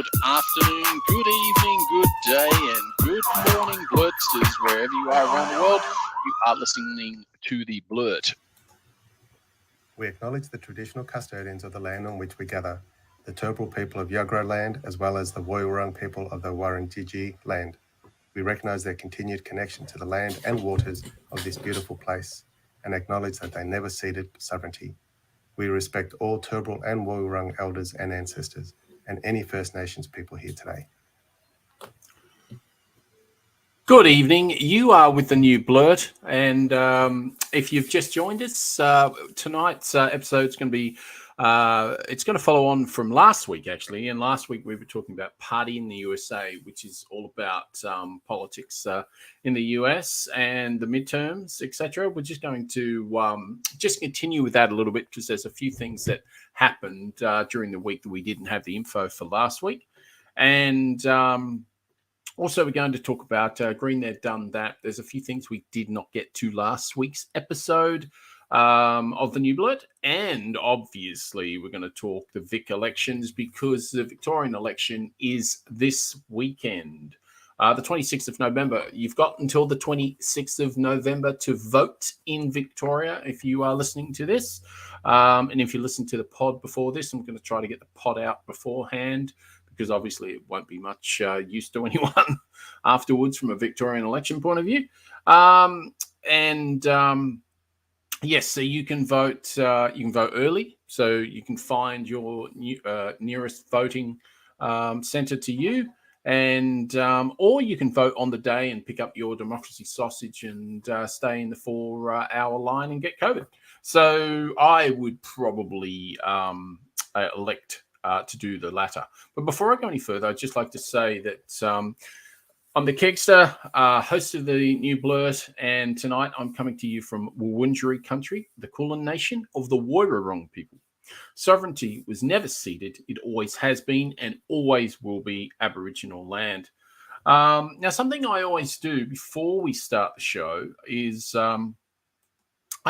good afternoon, good evening, good day, and good morning, Blurtsters, wherever you are around the world. You are listening to the Blurt. We acknowledge the traditional custodians of the land on which we gather, the Turrbal people of Yugara land, as well as the Woiwurrung people of the Wurundjeri land. We recognise their continued connection to the land and waters of this beautiful place, and acknowledge that they never ceded sovereignty. We respect all Turrbal and Woiwurrung elders and ancestors, and any First Nations people here today. Good evening. You are with the new Blurt, and if you've just joined us, tonight's episode is going to be it's going to follow on from last week, actually. And last week we were talking about Party in the USA, which is all about politics in the US and the midterms, etc. We're just going to just continue with that a little bit because there's a few things that happened during the week that we didn't have the info for last week, and also, we're going to talk about Green There, Done That. There's a few things we did not get to last week's episode of the New Blurt. And obviously, we're going to talk the Vic elections because the Victorian election is this weekend. The 26th of November. You've got until the 26th of November to vote in Victoria if you are listening to this. And if you listen to the pod before this, I'm going to try to get the pod out beforehand, because obviously it won't be much use to anyone afterwards from a Victorian election point of view. Yes, so you can vote. You can vote early, so you can find your nearest voting centre to you, and or you can vote on the day and pick up your democracy sausage and stay in the 4-hour line and get COVID. So I would probably elect to do the latter. But before I go any further, I'd just like to say that I'm the Kegsta, host of the New Blurt, and tonight I'm coming to you from Wurundjeri country, the Kulin nation of the Woiwurrung people. Sovereignty was never ceded. It always has been and always will be Aboriginal land. Now, something I always do before we start the show is I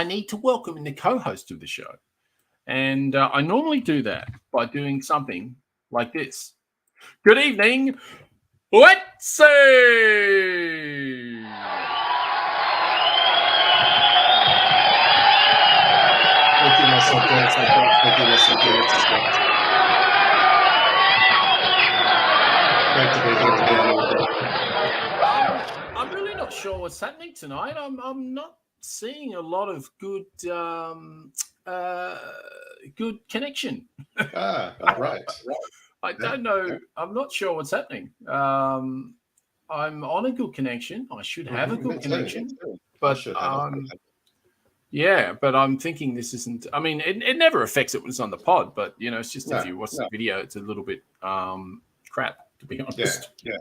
need to welcome in the co-host of the show. And I normally do that by doing something like this. Good evening, Wencee! Thank you, myself. Thank you, myself. Great to be here again. I'm really not sure what's happening tonight. I'm not seeing a lot of good good connection. Right. I don't know. I'm not sure what's happening. I'm on a good connection. I should have a good connection. But yeah, but I'm thinking this isn't. I mean, it never affects it when it's on the pod, but you know, it's just if you watch the video, it's a little bit crap, to be honest. Yeah.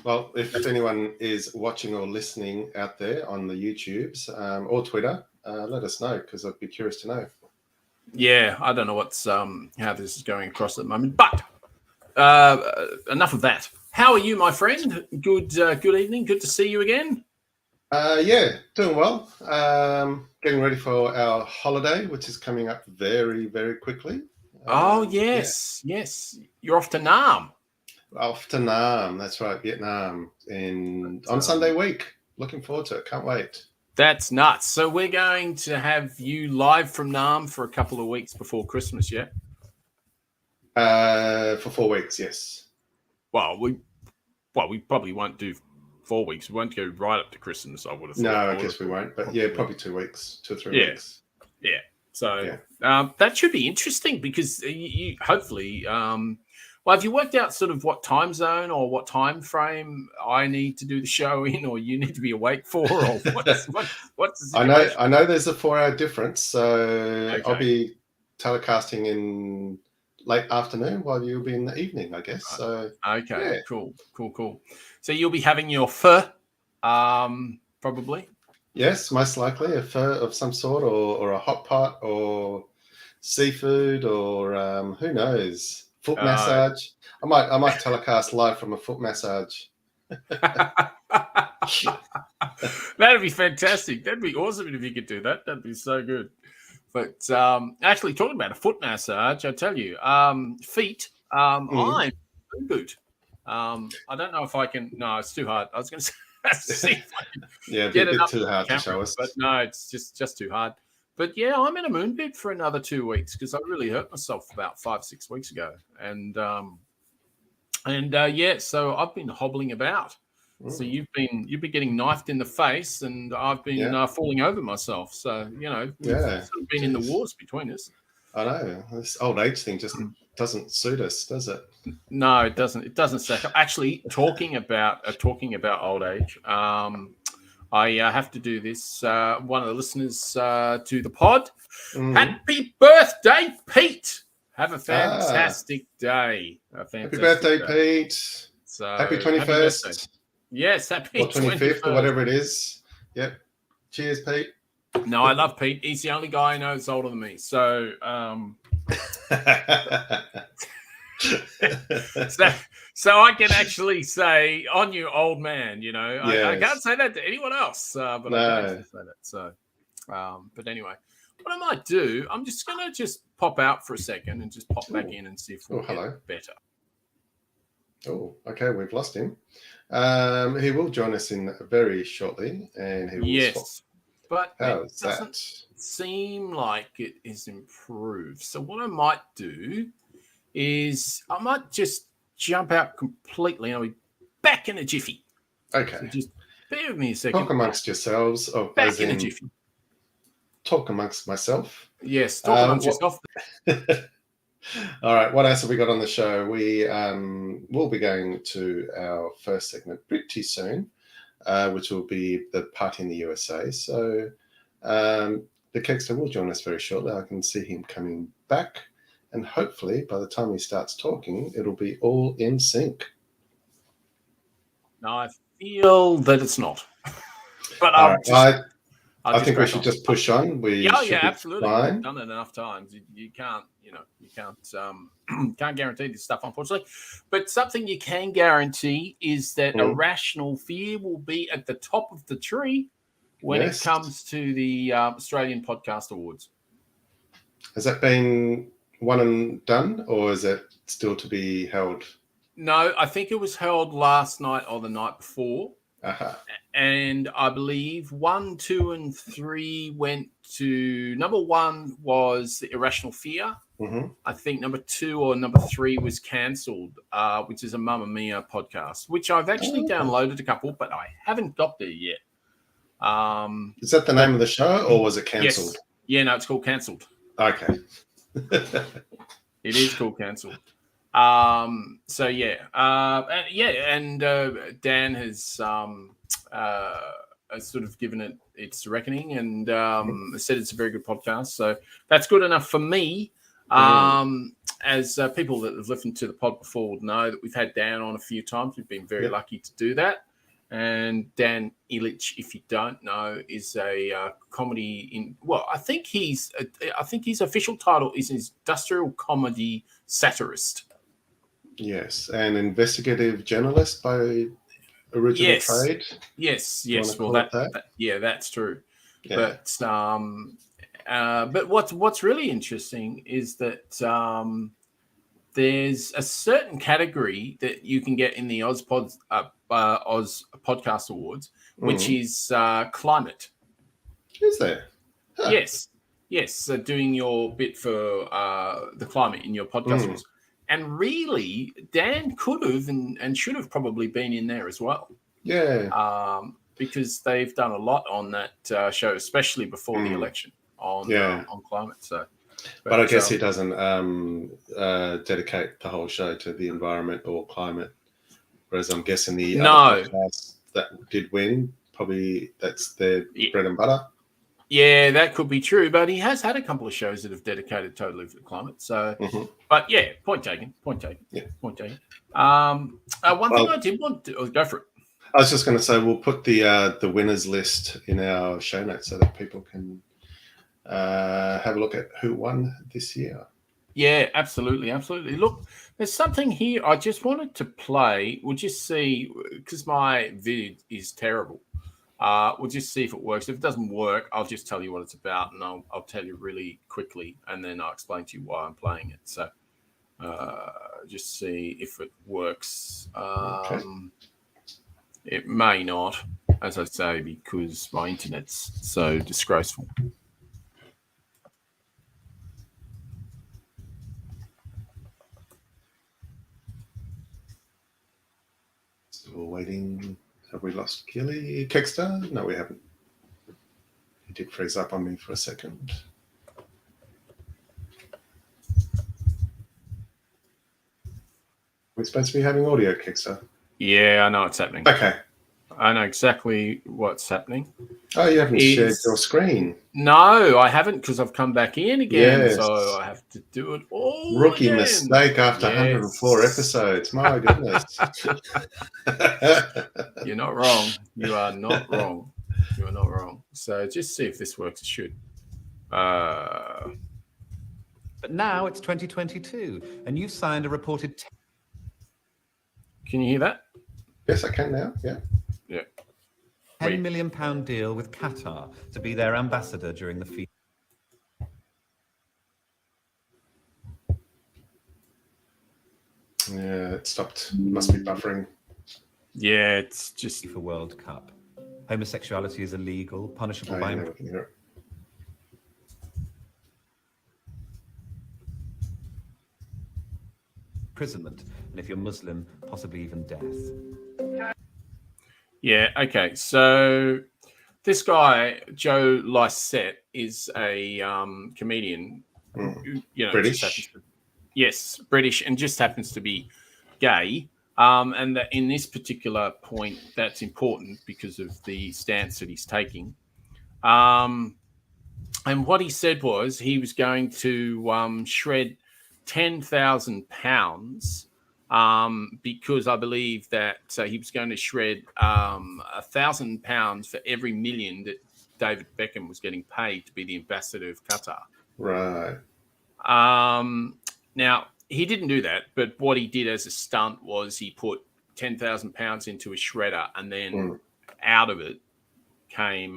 Well, if anyone is watching or listening out there on the YouTubes or Twitter, let us know, because I'd be curious to know. Yeah, I don't know what's how this is going across at the moment, but enough of that. How are you, my friend? Good evening. Good to see you again. Yeah, doing well. Getting ready for our holiday, which is coming up very, very quickly. Yes. You're off to Nam. Off to Nam, that's right, Vietnam, on Sunday week. Looking forward to it. Can't wait. That's nuts. So we're going to have you live from Nam for a couple of weeks before Christmas, yeah? For 4 weeks, yes. Well, we probably won't do 4 weeks. We won't go right up to Christmas, I would have thought. No, I guess we won't. But yeah, probably 2 weeks, 2 or 3 weeks. Yeah. So that should be interesting because you hopefully well, have you worked out sort of what time zone or what time frame I need to do the show in, or you need to be awake for, or what's the I know there's a 4-hour difference, so okay. I'll be telecasting in late afternoon while you'll be in the evening, I guess. So okay, yeah. Cool. So you'll be having your pho, probably. Yes, most likely a pho of some sort, or a hot pot, or seafood, or who knows. Foot massage. I might telecast live from a foot massage. That'd be fantastic. That'd be awesome if you could do that. That'd be so good. But actually, talking about a foot massage, I tell you, feet I'm moon boot. I don't know if I can. No, it's too hard. I was going to see if I can Yeah, get a it bit up too hard to camera, show us. but no, it's just too hard. But yeah, I'm in a moon boot for another 2 weeks because I really hurt myself about 5-6 weeks ago, and yeah, so I've been hobbling about. So you've been getting knifed in the face, and I've been falling over myself. So we've sort of been in the wars between us. I know this old age thing just doesn't suit us, does it? No, it doesn't. It doesn't stack up. Actually, talking about old age, I have to do this. One of the listeners to the pod, happy birthday, Pete! Have a fantastic day. Happy birthday, Pete! So happy 21st. Yes, happy or 25th or whatever it is. Yep. Cheers, Pete. No, I love Pete. He's the only guy I know that's older than me. So, so I can actually say, on you, old man. I can't say that to anyone else, but I can actually say that. So, but anyway, what I might do, I'm just going to pop out for a second and just pop back in and see if we'll get better. Oh, okay. We've lost him. He will join us in very shortly, and he will swap. But How's it doesn't seem like it is improved. So what I might do is I might just jump out completely and I'll be back in a jiffy. Okay. So just bear with me a second. Talk amongst yourselves. Back in a jiffy. Talk amongst myself. Yes, talk amongst yourself. All right. What else have we got on the show? We will be going to our first segment pretty soon, which will be the party in the USA. So the Kegsta will join us very shortly. I can see him coming back. And hopefully, by the time he starts talking, it'll be all in sync. No, I feel that it's not. But I think we should just push on. Absolutely. We've done it enough times. You can't guarantee this stuff, unfortunately. But something you can guarantee is that irrational fear will be at the top of the tree when it comes to the Australian Podcast Awards. Has that been one and done, or is it still to be held? No, I think it was held last night or the night before. Uh-huh. And I believe 1, 2, and 3 went to number 1 was the Irrational Fear. Mm-hmm. I think number 2 or number 3 was cancelled, which is a Mamma Mia podcast, which I've actually downloaded a couple, but I haven't got there yet. Is that the name of the show, or was it cancelled? Yes. Yeah, no, it's called Cancelled. Okay. It is called Cancelled. So and Dan has sort of given it its reckoning and said it's a very good podcast. So that's good enough for me. As people that have listened to the pod before would know that we've had Dan on a few times. We've been very lucky to do that. And Dan Illich, if you don't know, is a comedy I think his official title is industrial comedy satirist. Yes, an investigative journalist by original trade. Yes. Well, that's true. Yeah. But what's really interesting is that there's a certain category that you can get in the Oz Podcast Awards, which is climate. Is there? Huh. Yes. So doing your bit for the climate in your podcast awards. And really, Dan could have and should have probably been in there as well. Yeah. Because they've done a lot on that show, especially before the election on climate. So, but I guess he doesn't dedicate the whole show to the environment or climate. Whereas I'm guessing the other podcasts that did win, probably that's their bread and butter. Yeah, that could be true, but he has had a couple of shows that have dedicated totally to the climate. So, but yeah, point taken. Yeah. Point taken. One thing I did want to go for it. I was just going to say we'll put the winners list in our show notes so that people can have a look at who won this year. Yeah, absolutely. Look, there's something here I just wanted to play. We'll just see because my vid is terrible. We'll just see if it works. If it doesn't work, I'll just tell you what it's about, and I'll tell you really quickly, and then I'll explain to you why I'm playing it. So Just see if it works. Okay. It may not, as I say, because my internet's so disgraceful. Still waiting. Have we lost Keely? Kegsta? No, we haven't. He did freeze up on me for a second. We're supposed to be having audio, Kegsta. Yeah, I know what's happening. Okay. I know exactly what's happening. Oh, you haven't shared your screen. No, I haven't, because I've come back in again, Yes. so I have to do it all Rookie again. mistake after 104 episodes. My goodness. You're not wrong. You are not wrong. You are not wrong. So just see if this works. It should. But now it's 2022, and you've signed a reported Can you hear that? Yes, I can now. Yeah. Yeah. £10 million deal with Qatar to be their ambassador during the FIFA. Yeah, it stopped. Must be buffering. Yeah, it's just FIFA World Cup. Homosexuality is illegal, punishable Oh, by yeah, we can hear it. imprisonment, and if you're Muslim, possibly even death. yeah. Okay, so this guy Joe Lycett is a comedian. Who, British? Yes, British, and just happens to be gay. And that in this particular point, that's important because of the stance that he's taking. And what he said was he was going to shred £10,000 because I believe that he was going to shred £1,000 for every million that David Beckham was getting paid to be the ambassador of Qatar. Right. Now, he didn't do that, but what he did as a stunt was he put £10,000 into a shredder, and then out of it came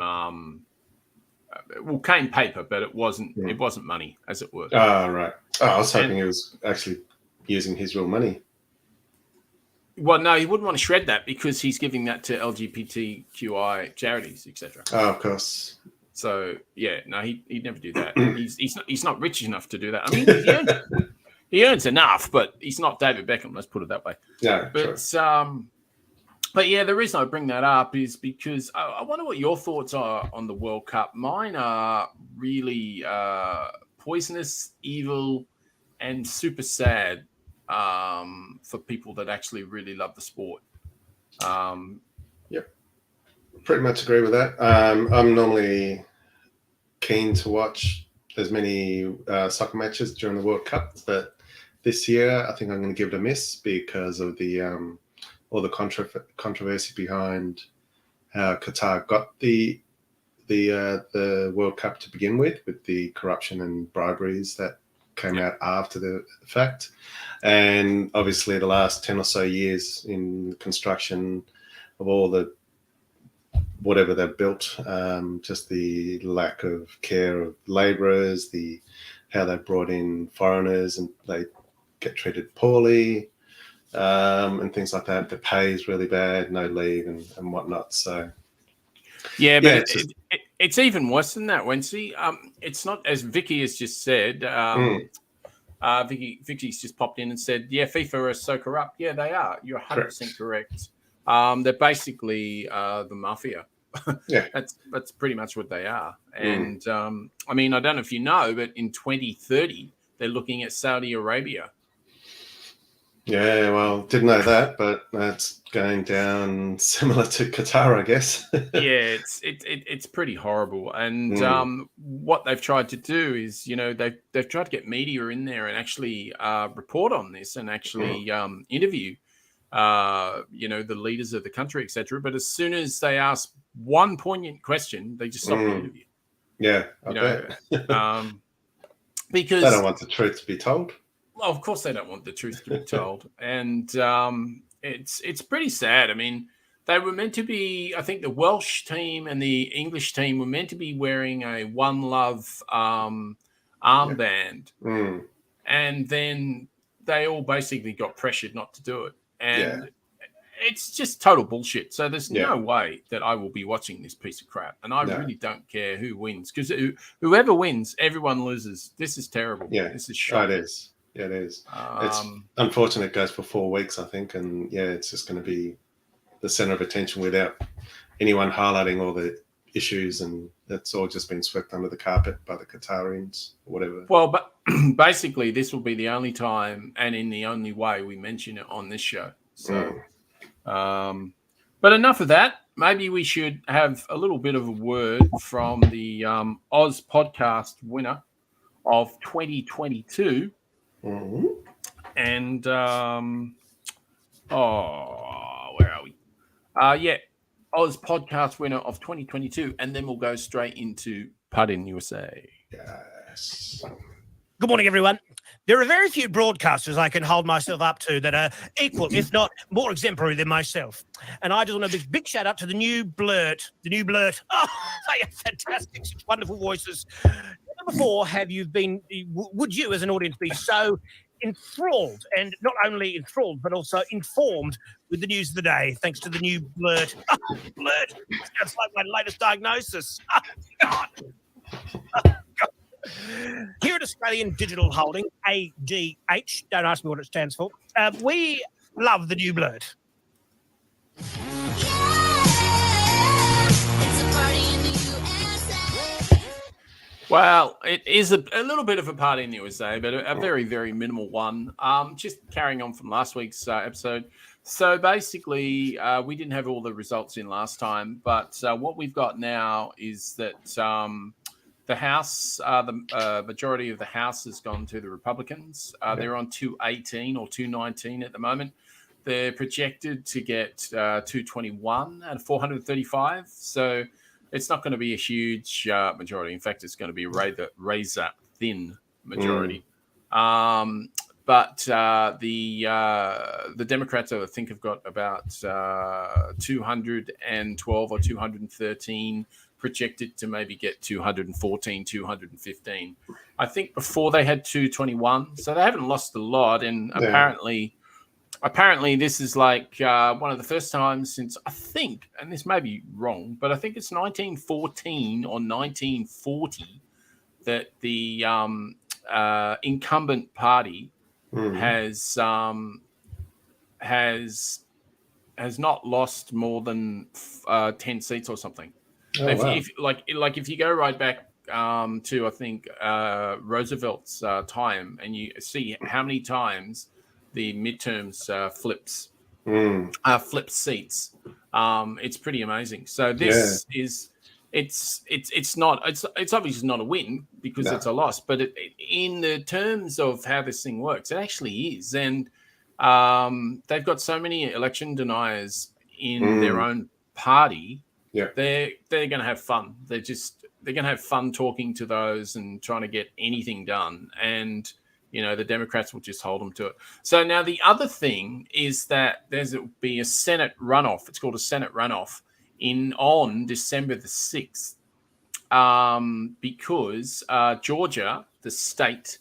came paper, but it wasn't money, as it were. Oh, right. Oh, I was hoping he was actually using his real money. Well, no, he wouldn't want to shred that because he's giving that to LGBTQI charities, etc. Oh, of course. So yeah, no, he'd never do that. He's not rich enough to do that. I mean, he earns enough, but he's not David Beckham. Let's put it that way. Yeah, but true. But yeah, the reason I bring that up is because I wonder what your thoughts are on the World Cup. Mine are really poisonous, evil, and super sad for people that actually really love the sport. Yep. Pretty much agree with that. I'm normally keen to watch as many soccer matches during the World Cup, but this year I think I'm going to give it a miss because of the all the controversy behind how Qatar got the World Cup to begin with the corruption and briberies that came out after the fact, and obviously the last 10 or so years in construction of all the whatever they've built, just the lack of care of labourers, how they brought in foreigners and they get treated poorly, and things like that. The pay is really bad, no leave and whatnot. So it's even worse than that, Wencee. It's not, as Vicky has just said. Vicky's just popped in and said, "Yeah, FIFA are so corrupt." Yeah, they are. You're 100% correct. They're basically the mafia. Yeah, that's pretty much what they are. And I mean, I don't know if you know, but in 2030, they're looking at Saudi Arabia. Yeah, well, didn't know that, but that's going down similar to Qatar, I guess. Yeah, it's pretty horrible. And what they've tried to do is, they've tried to get media in there and actually report on this and actually interview, the leaders of the country, etc. But as soon as they ask one poignant question, they just stop the interview. Yeah, I bet. Because they don't want the truth to be told. Well, of course they don't want the truth to be told, and it's pretty sad. I mean, they were meant to be. I think the Welsh team and the English team were meant to be wearing a One Love armband, and then they all basically got pressured not to do it. And it's just total bullshit. So there's no way that I will be watching this piece of crap. And I really don't care who wins, because whoever wins, everyone loses. This is terrible. Yeah, this is shocking. It is. Yeah, it is. It's unfortunate it goes for 4 weeks, I think. And, it's just going to be the center of attention without anyone highlighting all the issues, and that's all just been swept under the carpet by the Qatarians or whatever. Well, but basically this will be the only time and in the only way we mention it on this show. So, but enough of that. Maybe we should have a little bit of a word from the Oz podcast winner of 2022. Mm-hmm. And, where are we? Oz podcast winner of 2022, and then we'll go straight into Pardon USA. Yes. Good morning, everyone. There are very few broadcasters I can hold myself up to that are equal, if not more exemplary than myself. And I just want a big shout out to the new Blurt. The new Blurt. Oh, they are fantastic, such wonderful voices. Never before would you as an audience be so enthralled, and not only enthralled, but also informed with the news of the day, thanks to the new Blurt. Oh, Blurt. Sounds like my latest diagnosis. Oh, God. Oh, God. Here at Australian Digital Holding, ADH, don't ask me what it stands for, we love the new Blurt. Well, it is a little bit of a party in the USA, but a very, very minimal one. Just carrying on from last week's episode. So basically, we didn't have all the results in last time, but what we've got now is that the House, the majority of the House has gone to the Republicans. They're on 218 or 219 at the moment. They're projected to get 221 out of 435. So it's not going to be a huge majority. In fact, it's going to be a razor thin majority. But the Democrats, I think, have got about 212 or 213, projected to maybe get 214, 215. I think before they had 221, so they haven't lost a lot. And apparently this is like one of the first times since, I think, and this may be wrong, but I think it's 1914 or 1940 that the incumbent party has not lost more than 10 seats or something. If you go right back to, I think, Roosevelt's time, and you see how many times the midterms flips seats, it's pretty amazing. So this is it's obviously not a win because it's a loss, but in the terms of how this thing works, it actually is. And they've got so many election deniers in their own party. They're going to have fun. They're going to have fun talking to those and trying to get anything done. And the Democrats will just hold them to it. So now the other thing is that there'll be a Senate runoff. It's called a Senate runoff on December the 6th, because Georgia, the state,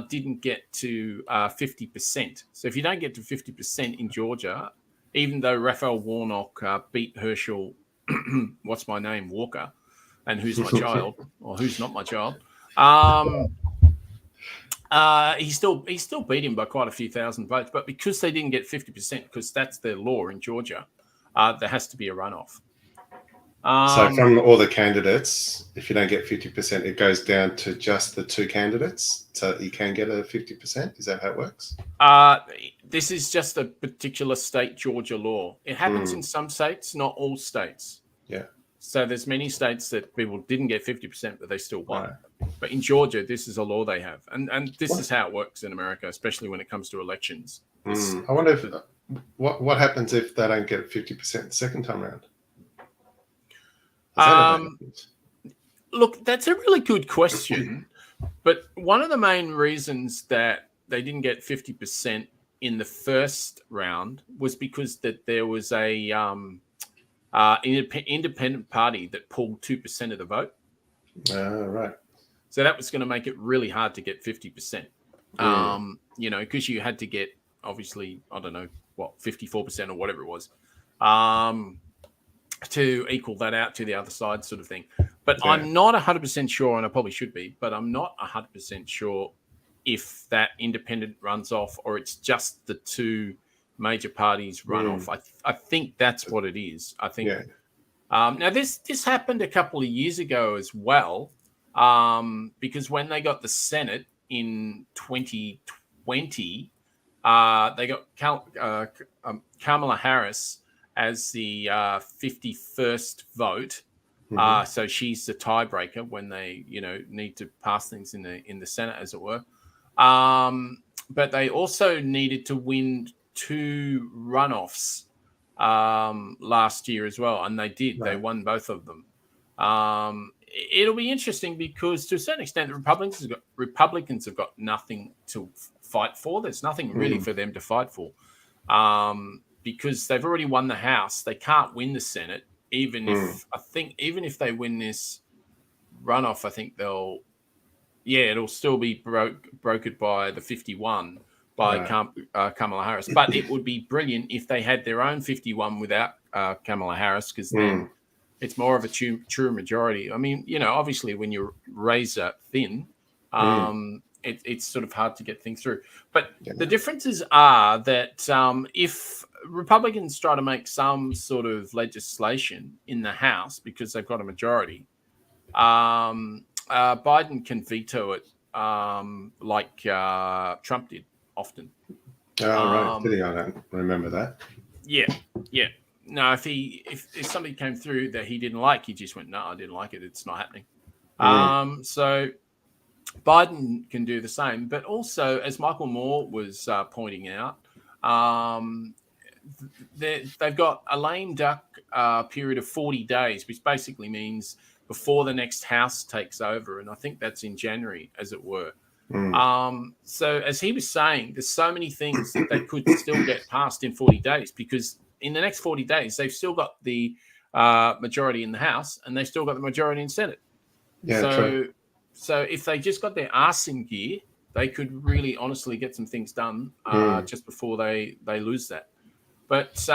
didn't get to 50%. So if you don't get to 50% in Georgia, even though Raphael Warnock beat Herschel, what's my name, Walker, and who's my child, or who's not my child, he still beat him by quite a few thousand votes. But because they didn't get 50%, because that's their law in Georgia, there has to be a runoff. So from all the candidates, if you don't get 50%, it goes down to just the two candidates, so you can get a 50%. Is that how it works? This is just a particular state Georgia law. It happens in some states, not all states. Yeah. So there's many states that people didn't get 50%, but they still won. Right. But in Georgia, this is a law they have. And this is how it works in America, especially when it comes to elections. I wonder if what happens if they don't get 50% the second time around? Look, that's a really good question. But one of the main reasons that they didn't get 50% in the first round was because that there was a independent party that pulled 2% of the vote. Right. So that was going to make it really hard to get 50%. because you had to get, obviously, I don't know, 54% or whatever it was, to equal that out to the other side sort of thing. But I'm not 100% sure, and I probably should be, but I'm not 100% sure if that independent runs off or it's just the two major parties run off. I think that's what it is. I think. Yeah. Now, this happened a couple of years ago as well, because when they got the Senate in 2020, they got Kamala Harris as the 51st vote. So she's the tiebreaker when they, need to pass things in the Senate, as it were. But they also needed to win 2 runoffs last year as well, and they did. Right. They won both of them. It'll be interesting because, to a certain extent, the Republicans have got nothing to fight for. There's nothing really for them to fight for, because they've already won the House. They can't win the Senate, even if they win this runoff. I think it'll still be brokered by the 51. By Kamala Harris. But it would be brilliant if they had their own 51 without Kamala Harris, because then it's more of a true majority. I mean, obviously when you're razor thin, it's sort of hard to get things through. But the differences are that if Republicans try to make some sort of legislation in the House because they've got a majority, Biden can veto it like Trump did. Often. Right. I don't remember that. Yeah. No, if somebody came through that he didn't like, he just went, no, I didn't like it. It's not happening. So Biden can do the same. But also, as Michael Moore was pointing out, they've got a lame duck period of 40 days, which basically means before the next House takes over. And I think that's in January, as it were. So as he was saying, there's so many things that they could still get passed in 40 days, because in the next 40 days, they've still got the majority in the House and they've still got the majority in Senate. Yeah, so if they just got their arse in gear, they could really honestly get some things done just before they lose that. But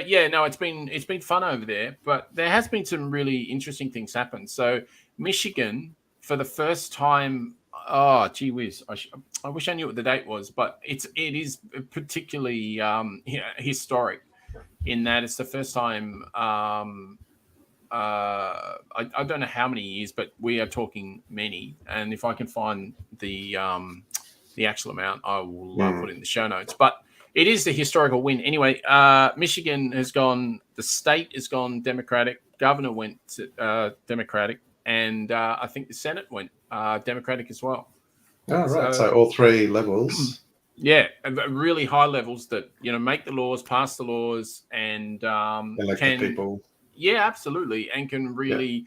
yeah, no, it's been fun over there, but there has been some really interesting things happen. So Michigan, for the first time, oh, gee whiz! I wish I knew what the date was, but it is particularly historic in that it's the first time. I don't know how many years, but we are talking many. And if I can find the actual amount, I will put it in the show notes. But it is the historical win. Anyway, Michigan has gone. The state has gone Democratic. Governor went Democratic. And I think the Senate went Democratic as well. Oh, right. So all 3 levels. Yeah, really high levels that, make the laws, pass the laws, and elect the people. Yeah, absolutely. And can really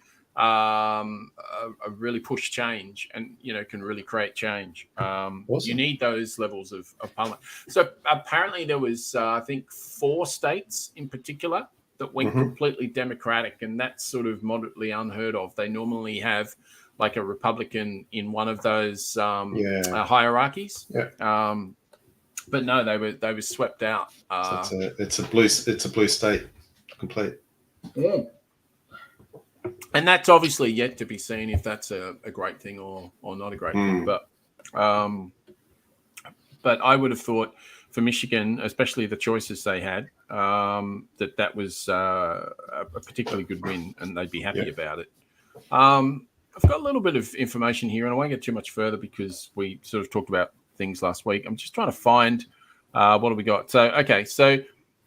really push change and, can really create change. Awesome. You need those levels of parliament. So apparently there was, I think, 4 states in particular that went completely Democratic, and that's sort of moderately unheard of. They normally have like a Republican in one of those hierarchies. Yeah. But no, they were swept out. So it's a blue state, complete. Yeah. And that's obviously yet to be seen if that's a great thing or not a great thing. But I would have thought for Michigan, especially the choices they had, that was a particularly good win, and they'd be happy about it. I've got a little bit of information here, and I won't get too much further because we sort of talked about things last week. I'm just trying to find what have we got. So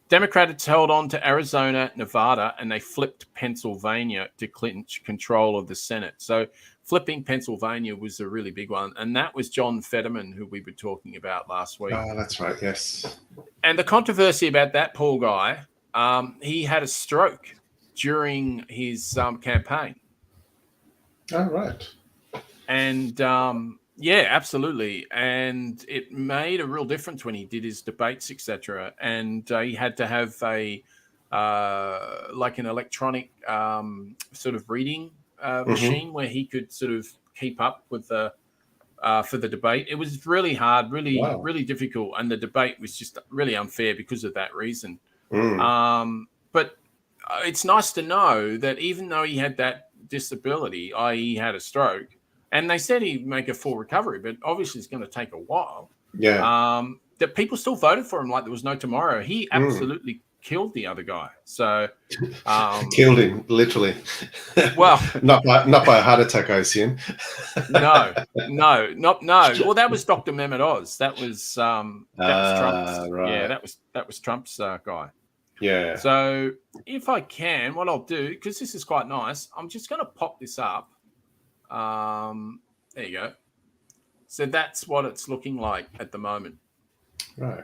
Democrats held on to Arizona, Nevada, and they flipped Pennsylvania to clinch control of the Senate. So flipping Pennsylvania was a really big one, and that was John Fetterman, who we were talking about last week. Oh, that's right, yes. And the controversy about that poor guy, he had a stroke during his campaign. Oh, right. And yeah, absolutely. And it made a real difference when he did his debates, etc. And he had to have a like an electronic sort of reading machine where he could sort of keep up with the for the debate. It was really hard, Wow. really difficult, and the debate was just really unfair because of that reason. But it's nice to know that even though he had that disability, i.e. he had a stroke, and they said he'd make a full recovery, but obviously it's going to take a while. Yeah. That people still voted for him like there was no tomorrow. He absolutely killed the other guy. So Killed him, literally. Well, not by a heart attack, I assume. no. Well, that was Dr. Mehmet Oz. That was Trump's. Right. Yeah, that was Trump's guy. Yeah. So if I can, what I'll do, because this is quite nice, I'm just going to pop this up. There you go. So that's what it's looking like at the moment. Right.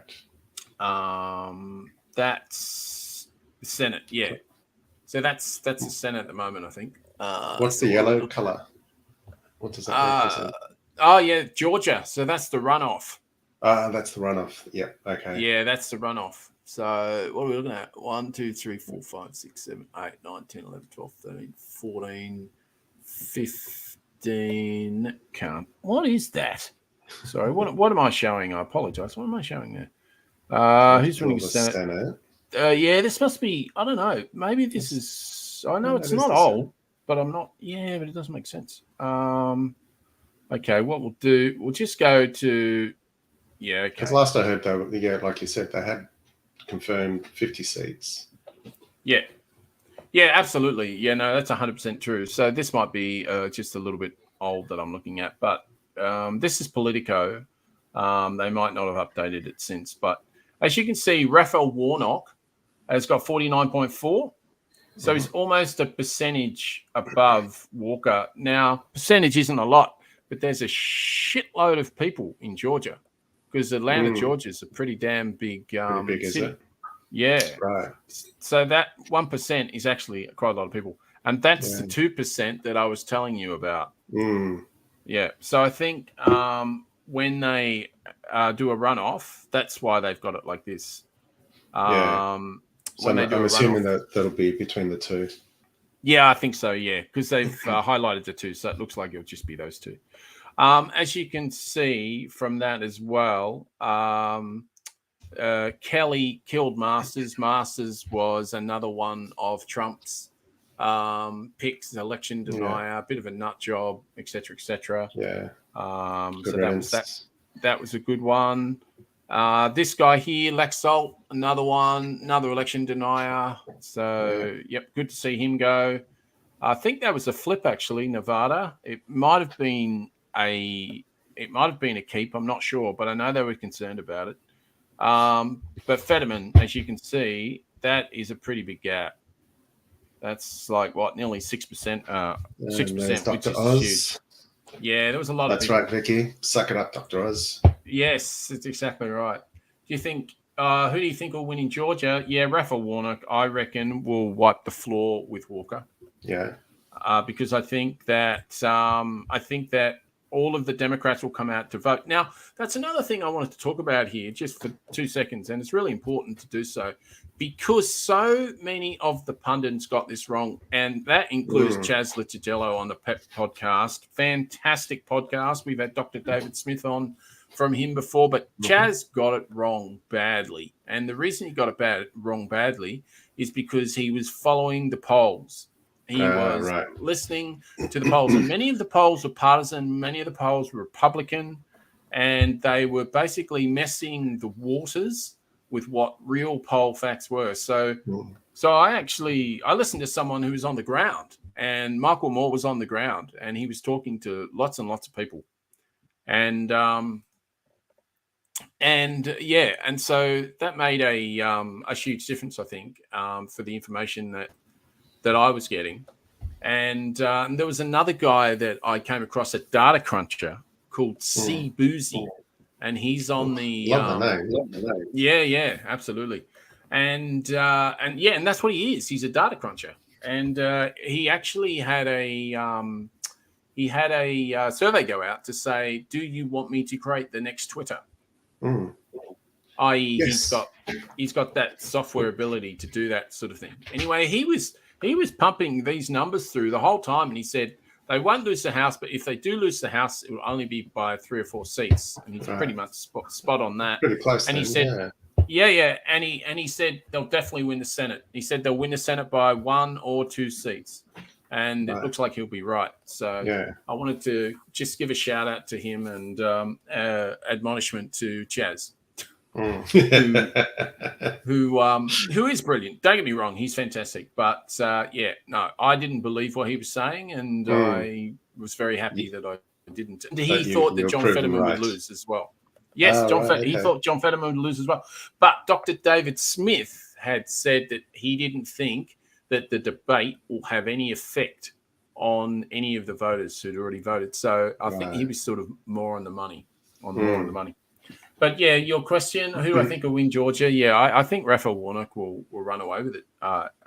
That's the Senate. Yeah. So that's the Senate at the moment, I think. What's the yellow color? What does that represent? Oh yeah, Georgia. So that's the runoff. That's the runoff. Yeah. Okay. Yeah, that's the runoff. So what are we looking at? 1, 2, 3, 4, 5, 6, 7, 8, 9, 10, 11, 12, 13, 14, 15. Can't. What is that? Sorry, what am I showing? I apologize. What am I showing there? Who's running the Senate? Yeah, this must be, I don't know. Maybe this is, I know it's not old, but I'm not, yeah, but it doesn't make sense. Okay, what we'll do, we'll just go to, yeah, okay. Because last I heard, yeah, like you said, they had confirmed 50 seats. Yeah. Yeah, absolutely. Yeah, no, that's 100% true. So this might be just a little bit old that I'm looking at, but this is Politico. They might not have updated it since, but as you can see, Raphael Warnock has got 49.4. So he's almost a percentage above Walker. Now, percentage isn't a lot, but there's a shitload of people in Georgia because Atlanta, Georgia is a pretty damn big, big city. Is it? Yeah. Right. So that 1% is actually quite a lot of people. And that's the 2% that I was telling you about. Yeah. So I think when they do a runoff, that's why they've got it like this. So I'm assuming that'll be between the two. Yeah, I think so, yeah, because they've highlighted the two, so it looks like it'll just be those two. As you can see from that as well, Kelly killed Masters. Masters was another one of Trump's picks, election denier, a bit of a nut job, etc., etc. Yeah. So that was a good one. This guy here, Laxalt, another one, another election denier. So yep, good to see him go. I think that was a flip actually, Nevada. It might have been a keep. I'm not sure, but I know they were concerned about it. But Fetterman, as you can see, that is a pretty big gap. That's like what, nearly 6%. 6%, which is huge. Yeah, there was a lot of. That's right, Vicky. Suck it up, Dr. Oz. Yes, that's exactly right. Do you think? Who do you think will win in Georgia? Yeah, Raphael Warnock, I reckon, will wipe the floor with Walker. Yeah. Because I think that all of the Democrats will come out to vote. Now, that's another thing I wanted to talk about here, just for 2 seconds, and it's really important to do so, because so many of the pundits got this wrong, and that includes Chaz Licciardello on the PEP podcast. Fantastic podcast. We've had Dr. David Smith on from him before, but Chaz got it wrong badly. And the reason he got it wrong badly is because he was following the polls. He was listening to the polls. And many of the polls were partisan. Many of the polls were Republican. And they were basically messing the waters with what real poll facts were. So I listened to someone who was on the ground. And Michael Moore was on the ground. And he was talking to lots and lots of people. And so that made a huge difference, I think, for the information that I was getting. And there was another guy that I came across, a data cruncher called C. Boozy, and he's on the Love the name. Yeah, absolutely. And that's what he is. He's a data cruncher, and he actually had a survey go out to say, "Do you want me to create the next Twitter?" I.e., he's got that software ability to do that sort of thing. Anyway, he was pumping these numbers through the whole time, and he said, They won't lose the House, but if they do lose the House, it will only be by 3 or 4 seats. And he's pretty much spot on that. Pretty close. And then, he said, yeah. And he said they'll definitely win the Senate. He said they'll win the Senate by 1 or 2 seats. And it looks like he'll be right. So I wanted to just give a shout out to him and admonishment to Chaz. who is brilliant. Don't get me wrong, he's fantastic. But I didn't believe what he was saying, and I was very happy that I didn't. And he thought that John Fetterman would lose as well. Yes, he thought John Fetterman would lose as well. But Dr. David Smith had said that he didn't think that the debate will have any effect on any of the voters who'd already voted. So I think he was sort of more on the money. But yeah, your question, who do I think will win Georgia? Yeah, I think Raphael Warnock will run away with it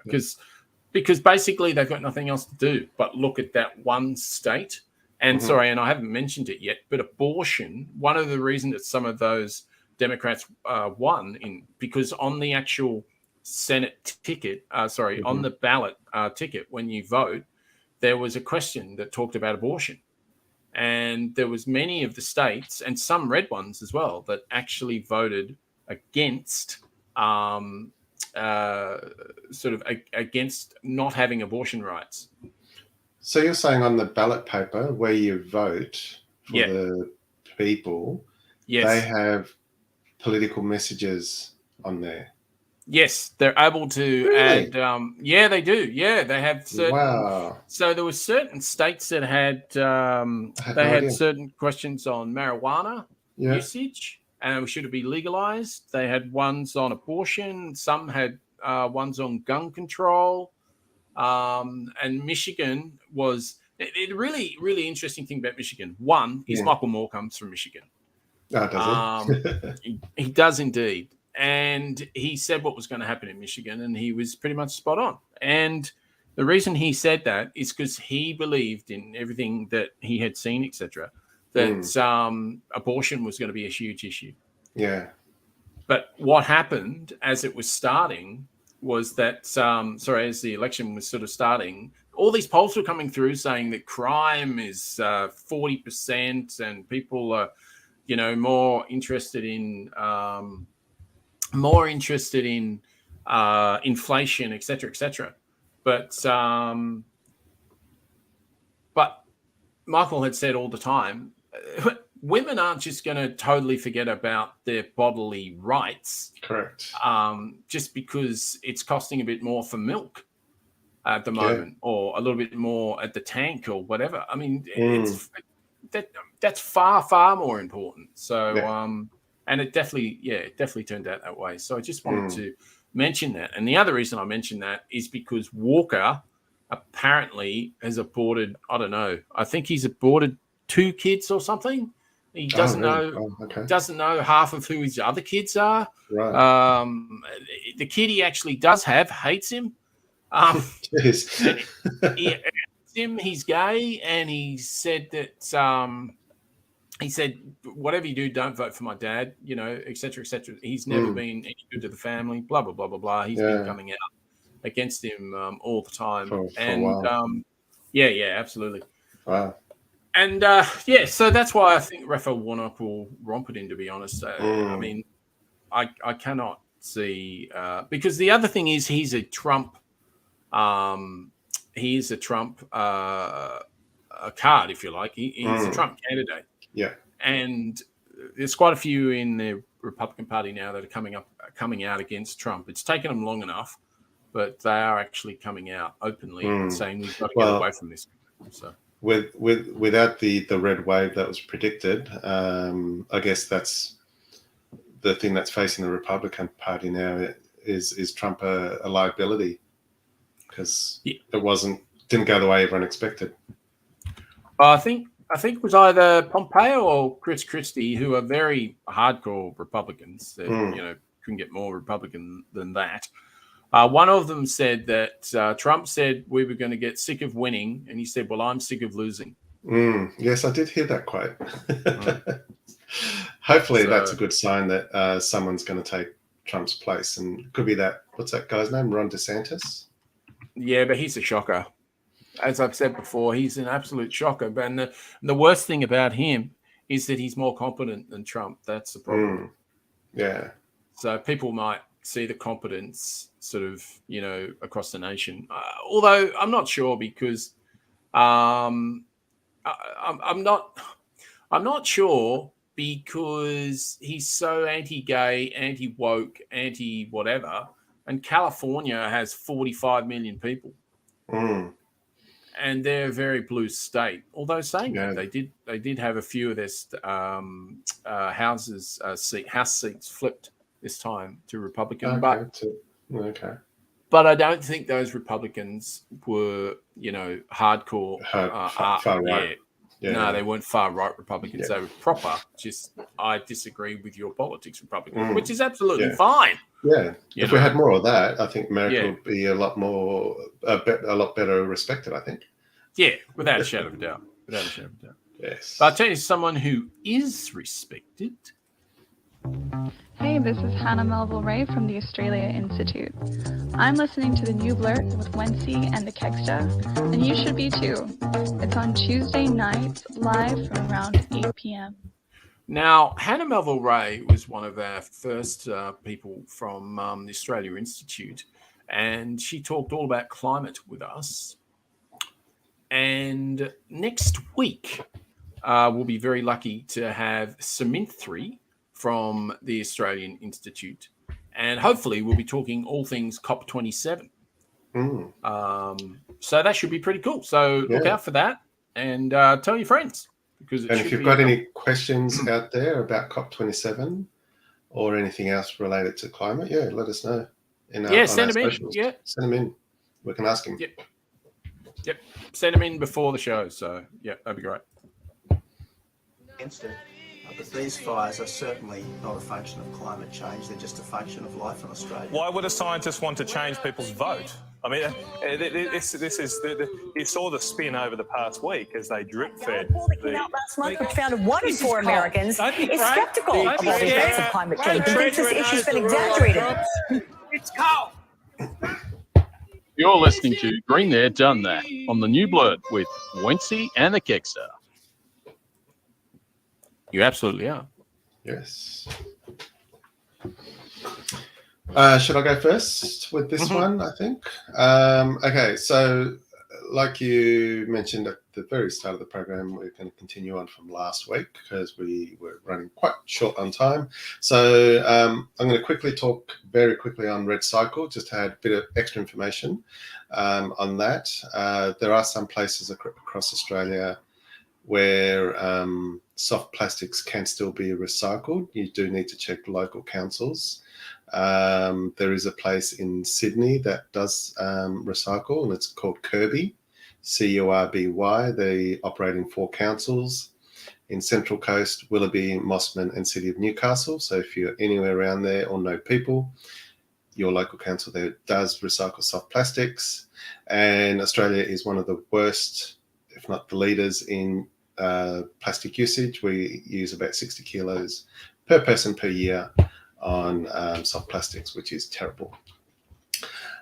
because basically they've got nothing else to do but look at that one state. And sorry, and I haven't mentioned it yet, but abortion, one of the reasons that some of those Democrats won because on the actual Senate ticket, on the ballot ticket, when you vote, there was a question that talked about abortion. And there was many of the states and some red ones as well that actually voted against against not having abortion rights. So you're saying on the ballot paper where you vote for the people, they have political messages on there. Yes, they're able to add. They do. Yeah, they have certain. Wow. So there were certain states that had certain questions on marijuana usage, and should it be legalized? They had ones on abortion. Some had ones on gun control. And Michigan was a really, really interesting thing about Michigan. One is Michael Moore comes from Michigan. Oh, does he? He does indeed. And he said what was going to happen in Michigan, and he was pretty much spot on. And the reason he said that is because he believed in everything that he had seen, etc., that abortion was going to be a huge issue. Yeah. But what happened as it was starting was that, as the election was sort of starting, all these polls were coming through saying that crime is 40% and people are, more interested in inflation, et cetera, but Michael had said all the time, women aren't just going to totally forget about their bodily rights. Correct. Just because it's costing a bit more for milk at the moment, or a little bit more at the tank or whatever. I mean, that's far, far more important. So, and it definitely turned out that way. So I just wanted to mention that. And the other reason I mentioned that is because Walker apparently has aborted, I don't know, I think he's aborted 2 kids or something. He doesn't doesn't know half of who his other kids are. Right. The kid he actually does have hates him. He hates him. He's gay, and he said that he said, whatever you do, don't vote for my dad, et cetera, et cetera. He's never been any good to the family, blah, blah, blah, blah, blah. He's been coming out against him all the time. For a while. Absolutely. Wow. And, so that's why I think Raphael Warnock will romp it in, to be honest. I mean, I cannot see because the other thing is he's a Trump card, if you like. He's a Trump candidate. Yeah. And there's quite a few in the Republican Party now that are coming out against Trump. It's taken them long enough, but they are actually coming out openly and saying we've got to get away from this. So without the red wave that was predicted, I guess that's the thing that's facing the Republican Party now is Trump a liability because it didn't go the way everyone expected. I think it was either Pompeo or Chris Christie, who are very hardcore Republicans that couldn't get more Republican than that. One of them said that Trump said we were going to get sick of winning, and he said, "Well, I'm sick of losing." Yes, I did hear that quote. Hopefully, that's a good sign that someone's going to take Trump's place, and it could be that. What's that guy's name? Ron DeSantis. Yeah, but he's a shocker. as I've said before, he's an absolute shocker. And the worst thing about him is that he's more competent than Trump. That's the problem. Yeah. So people might see the competence sort of, across the nation. Although I'm not sure because I'm not sure because he's so anti-gay, anti-woke, anti-whatever, and California has 45 million people, and they're a very blue state. Although saying that, they did have a few of their house seats flipped this time to Republican, but I don't think those Republicans were, hardcore far right. Yeah. No, they weren't far right Republicans. They were proper. Just I disagree with your politics, Republicans, which is absolutely fine. Yeah, if we had more of that, I think America would be a lot better respected. I think. Yeah, without a shadow of a doubt. Yes. But I'll tell you someone who is respected. Hey, this is Hannah Melville Ray from the Australia Institute. I'm listening to the new Blurt with Wencee and the Kegsta, and you should be too. It's on Tuesday nights, live from around 8 p.m. Now, Hannah Melville Ray was one of our first people from the Australia Institute, and she talked all about climate with us. And next week, we'll be very lucky to have Saminthree from the Australian Institute. And hopefully we'll be talking all things COP27. So that should be pretty cool. So look out for that and tell your friends. And if you've got any questions out there about COP27 or anything else related to climate, let us know. Send them in. Yeah. Send them in. We can ask him. Yep. Send them in before the show. So, that'd be great. But these fires are certainly not a function of climate change. They're just a function of life in Australia. Why would a scientist want to change people's vote? I mean, this is you saw the spin over the past week as they drip-fed. A poll that came out last month which found 1 in 4 Americans is skeptical of all the effects of climate change and thinks this issue's been exaggerated. It's cold. You're listening to Green There, Done That on the new Blurt with Wencee and the Kegsta. You absolutely are. Yes. Should I go first with this one, I think? Okay, so like you mentioned at the very start of the program, we're going to continue on from last week because we were running quite short on time. So I'm going to quickly talk very quickly on Red Cycle, just to add a bit of extra information on that. There are some places across Australia where soft plastics can still be recycled. You do need to check local councils. There is a place in Sydney that does recycle, and it's called Kirby, C-U-R-B-Y. They operate in 4 councils in Central Coast, Willoughby, Mossman, and City of Newcastle. So if you're anywhere around there or know people, your local council there does recycle soft plastics. And Australia is one of the worst, if not the leaders, in plastic usage. We use about 60 kilos per person per year on soft plastics, which is terrible.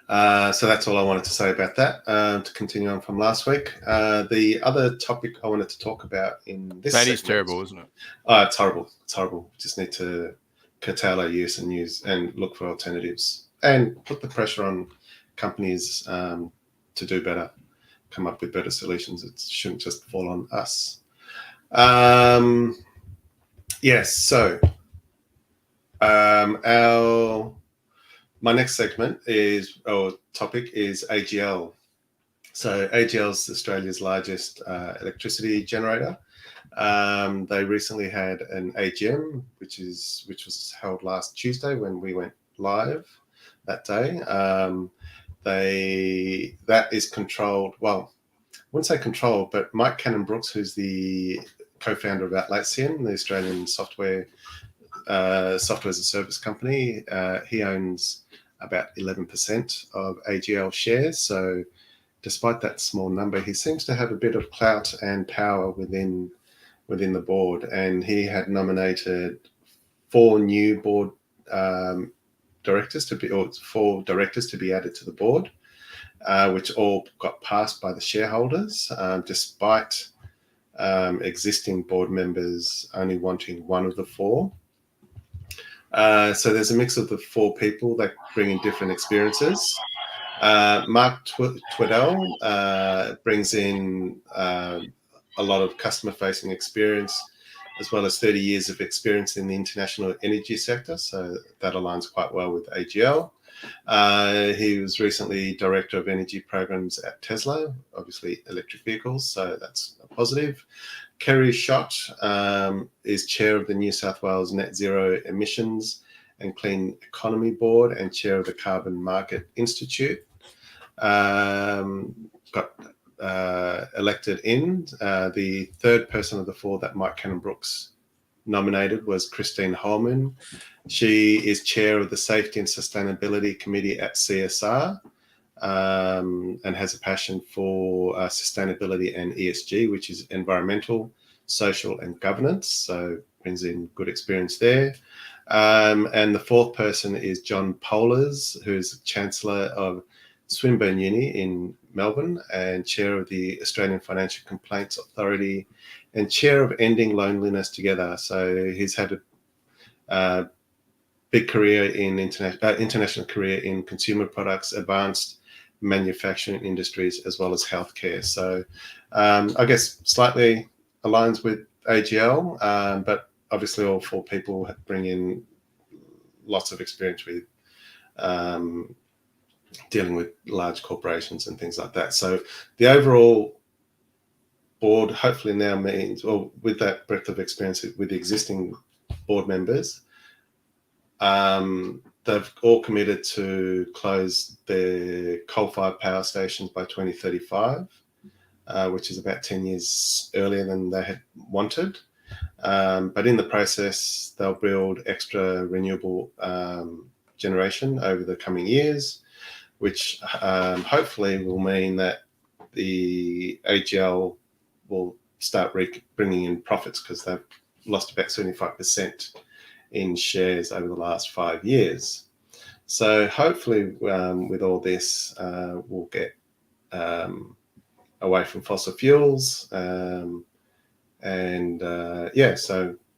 So that's all I wanted to say about that. To continue on from last week, the other topic I wanted to talk about in this that is terrible, isn't it? It's horrible. It's horrible. Just need to curtail our use and look for alternatives and put the pressure on companies to do better, come up with better solutions. It shouldn't just fall on us. Yes. So my next segment topic is AGL. So AGL is Australia's largest electricity generator. They recently had an AGM, which was held last Tuesday when we went live that day. That is controlled. Well, I wouldn't say controlled, but Mike Cannon-Brooks, who's the co-founder of Atlassian, the Australian software as a service company, he owns about 11% of AGL shares. So despite that small number, he seems to have a bit of clout and power within the board. And he had nominated 4 new board directors 4 directors to be added to the board. which all got passed by the shareholders, despite existing board members only wanting one of the four. So there's a mix of the four people that bring in different experiences. Mark Twiddell brings in a lot of customer-facing experience, as well as 30 years of experience in the international energy sector. So that aligns quite well with AGL. He was recently Director of Energy Programs at Tesla, obviously electric vehicles, so that's a positive. Kerry Schott is Chair of the New South Wales Net Zero Emissions and Clean Economy Board and Chair of the Carbon Market Institute. Got elected in. The third person of the four that Mike Cannon-Brookes nominated was Christine Holman. She is Chair of the Safety and Sustainability Committee at CSR and has a passion for sustainability and ESG, which is environmental, social and governance. So brings in good experience there. And the fourth person is John Pollers, who's Chancellor of Swinburne Uni in Melbourne and Chair of the Australian Financial Complaints Authority and Chair of Ending Loneliness Together. So he's had a big career in international career in consumer products, advanced manufacturing industries, as well as healthcare. So I guess slightly aligns with AGL, but obviously all four people bring in lots of experience with dealing with large corporations and things like that. So the overall board hopefully now means, well, with that breadth of experience with the existing board members, they've all committed to close their coal-fired power stations by 2035, which is about 10 years earlier than they had wanted. But in the process, they'll build extra renewable generation over the coming years, which hopefully will mean that the AGL will start bringing in profits because they've lost about 75% in shares over the last 5 years. So hopefully with all this, we'll get away from fossil fuels. So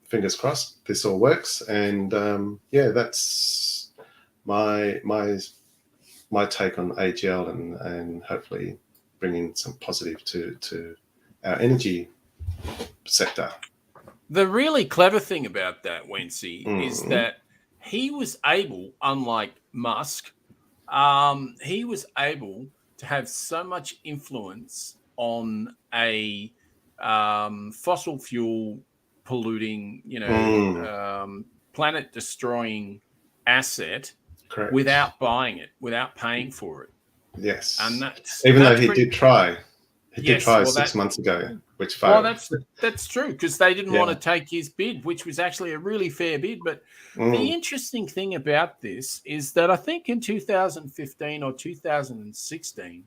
fingers crossed this all works. And that's my take on AGL and hopefully bringing some positive to our energy sector. The really clever thing about that, Wencee, is that he was able, unlike Musk, he was able to have so much influence on a fossil fuel polluting, planet destroying asset. Correct. Without buying it, without paying for it. Yes. And though he did try. He did try 6 months ago, which failed. Well, that's true, because they didn't want to take his bid, which was actually a really fair bid. But the interesting thing about this is that I think in 2015 or 2016,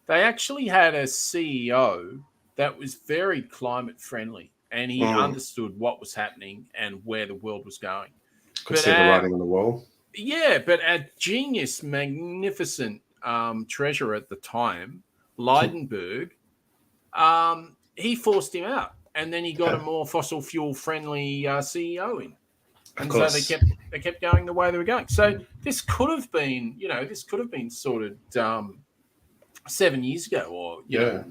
they actually had a CEO that was very climate friendly, and he understood what was happening and where the world was going. Could see the writing on the wall. Yeah, but a genius, magnificent treasurer at the time, Leidenberg, he forced him out, and then he got a more fossil fuel friendly CEO in, and so they kept going the way they were going. So this could have been, sorted 7 years ago, or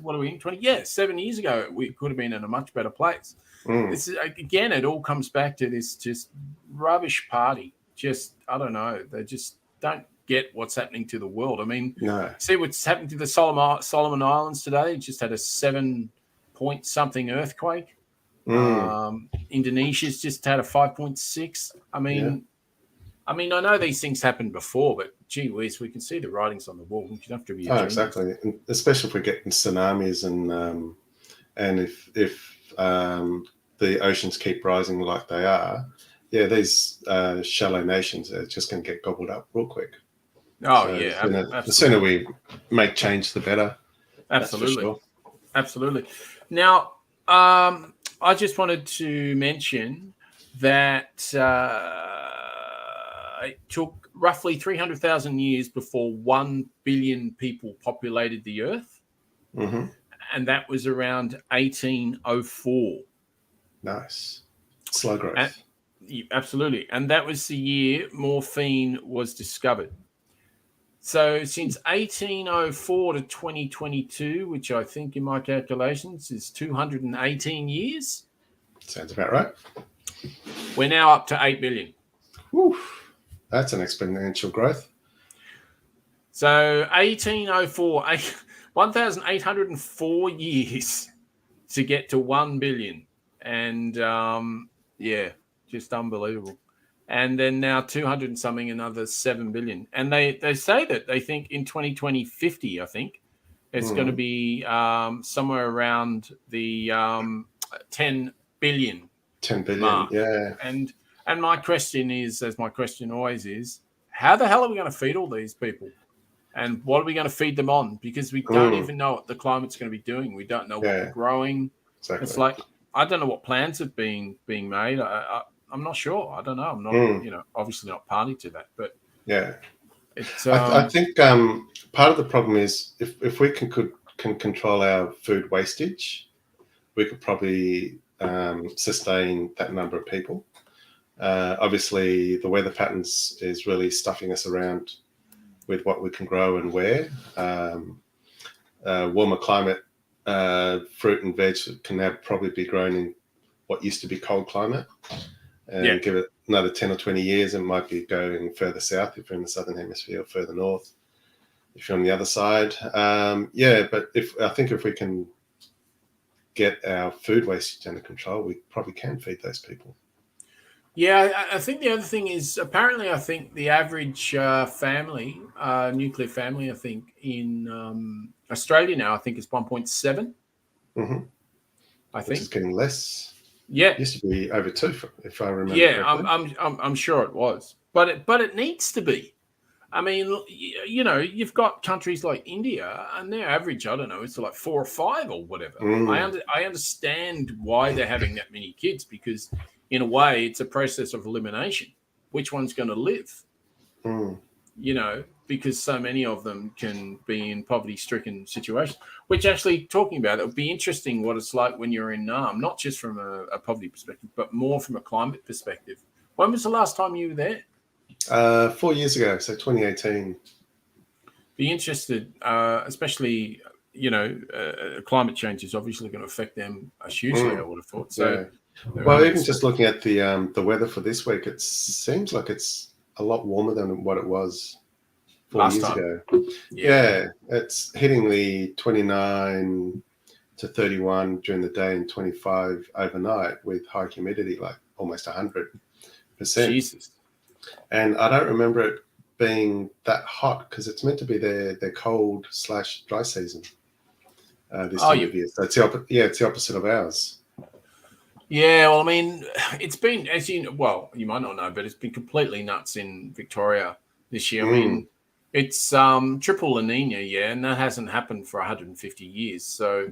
what are we in 20? Yeah, 7 years ago we could have been in a much better place. This is again, it all comes back to this just rubbish party. Just, I don't know. They just don't get what's happening to the world. I mean, see what's happening to the Solomon Islands today. It just had a 7-point-something earthquake. Indonesia's just had a 5.6. I mean, I know these things happened before, but gee whiz, we can see the writings on the wall. You don't have to be a genius. Exactly. And especially if we're getting tsunamis and if the oceans keep rising like they are. Yeah, these shallow nations are just going to get gobbled up real quick. The sooner we make change, the better. Absolutely. Sure. Absolutely. Now, I just wanted to mention that it took roughly 300,000 years before 1 billion people populated the Earth. Mm-hmm. And that was around 1804. Nice. Slow growth. Absolutely. And that was the year morphine was discovered. So since 1804 to 2022, which I think in my calculations is 218 years. Sounds about right. We're now up to 8 billion. Oof. That's an exponential growth. So 1804, 1,804 years to get to 1 billion. And just unbelievable. And then now 200 and something, another 7 billion. And they say that they think in 2050, I think, it's going to be somewhere around the 10 billion. 10 billion, mark. yeah. And my question is, as my question always is, how the hell are we going to feed all these people? And what are we going to feed them on? Because we don't even know what the climate's going to be doing. We don't know what they're growing. Exactly. It's like, I don't know what plans are being made. I'm not sure. I don't know. I'm not, obviously not party to that. But yeah, it's. I think part of the problem is if we can control our food wastage, we could probably sustain that number of people. Obviously, the weather patterns is really stuffing us around with what we can grow and where. Warmer climate, fruit and veg can now probably be grown in what used to be cold climate. And give it another 10 or 20 years, it might be going further south if you're in the southern hemisphere, or further north if you're on the other side. But I think if we can get our food wastage under control, we probably can feed those people. Yeah, I think the other thing is, apparently, I think the average family, nuclear family, I think in Australia now, I think is 1.7. Mm-hmm. I think which is getting less. Yeah, it used to be over 2, if I remember. Yeah, correctly. I'm sure it was, but it needs to be. I mean, you've got countries like India, and their average, I don't know, it's like 4 or 5 or whatever. I understand why they're having that many kids, because in a way, it's a process of elimination. Which one's going to live? Because so many of them can be in poverty-stricken situations. Which actually, talking about it, would be interesting what it's like when you're in Nam, not just from a poverty perspective, but more from a climate perspective. When was the last time you were there? 4 years ago, so 2018. Be interested, especially, climate change is obviously going to affect them hugely, I would have thought. So, well, even just looking at the weather for this week, it seems like it's a lot warmer than what it was 4 years ago. Yeah, it's hitting the 29 to 31 during the day and 25 overnight with high humidity, like almost 100%. Jesus. And I don't remember it being that hot, because it's meant to be their cold/dry season this time of year. So it's the opposite of ours. Yeah, well, I mean, it's been, as you might not know, but it's been completely nuts in Victoria this year. I mean, it's triple La Nina, and that hasn't happened for 150 years. So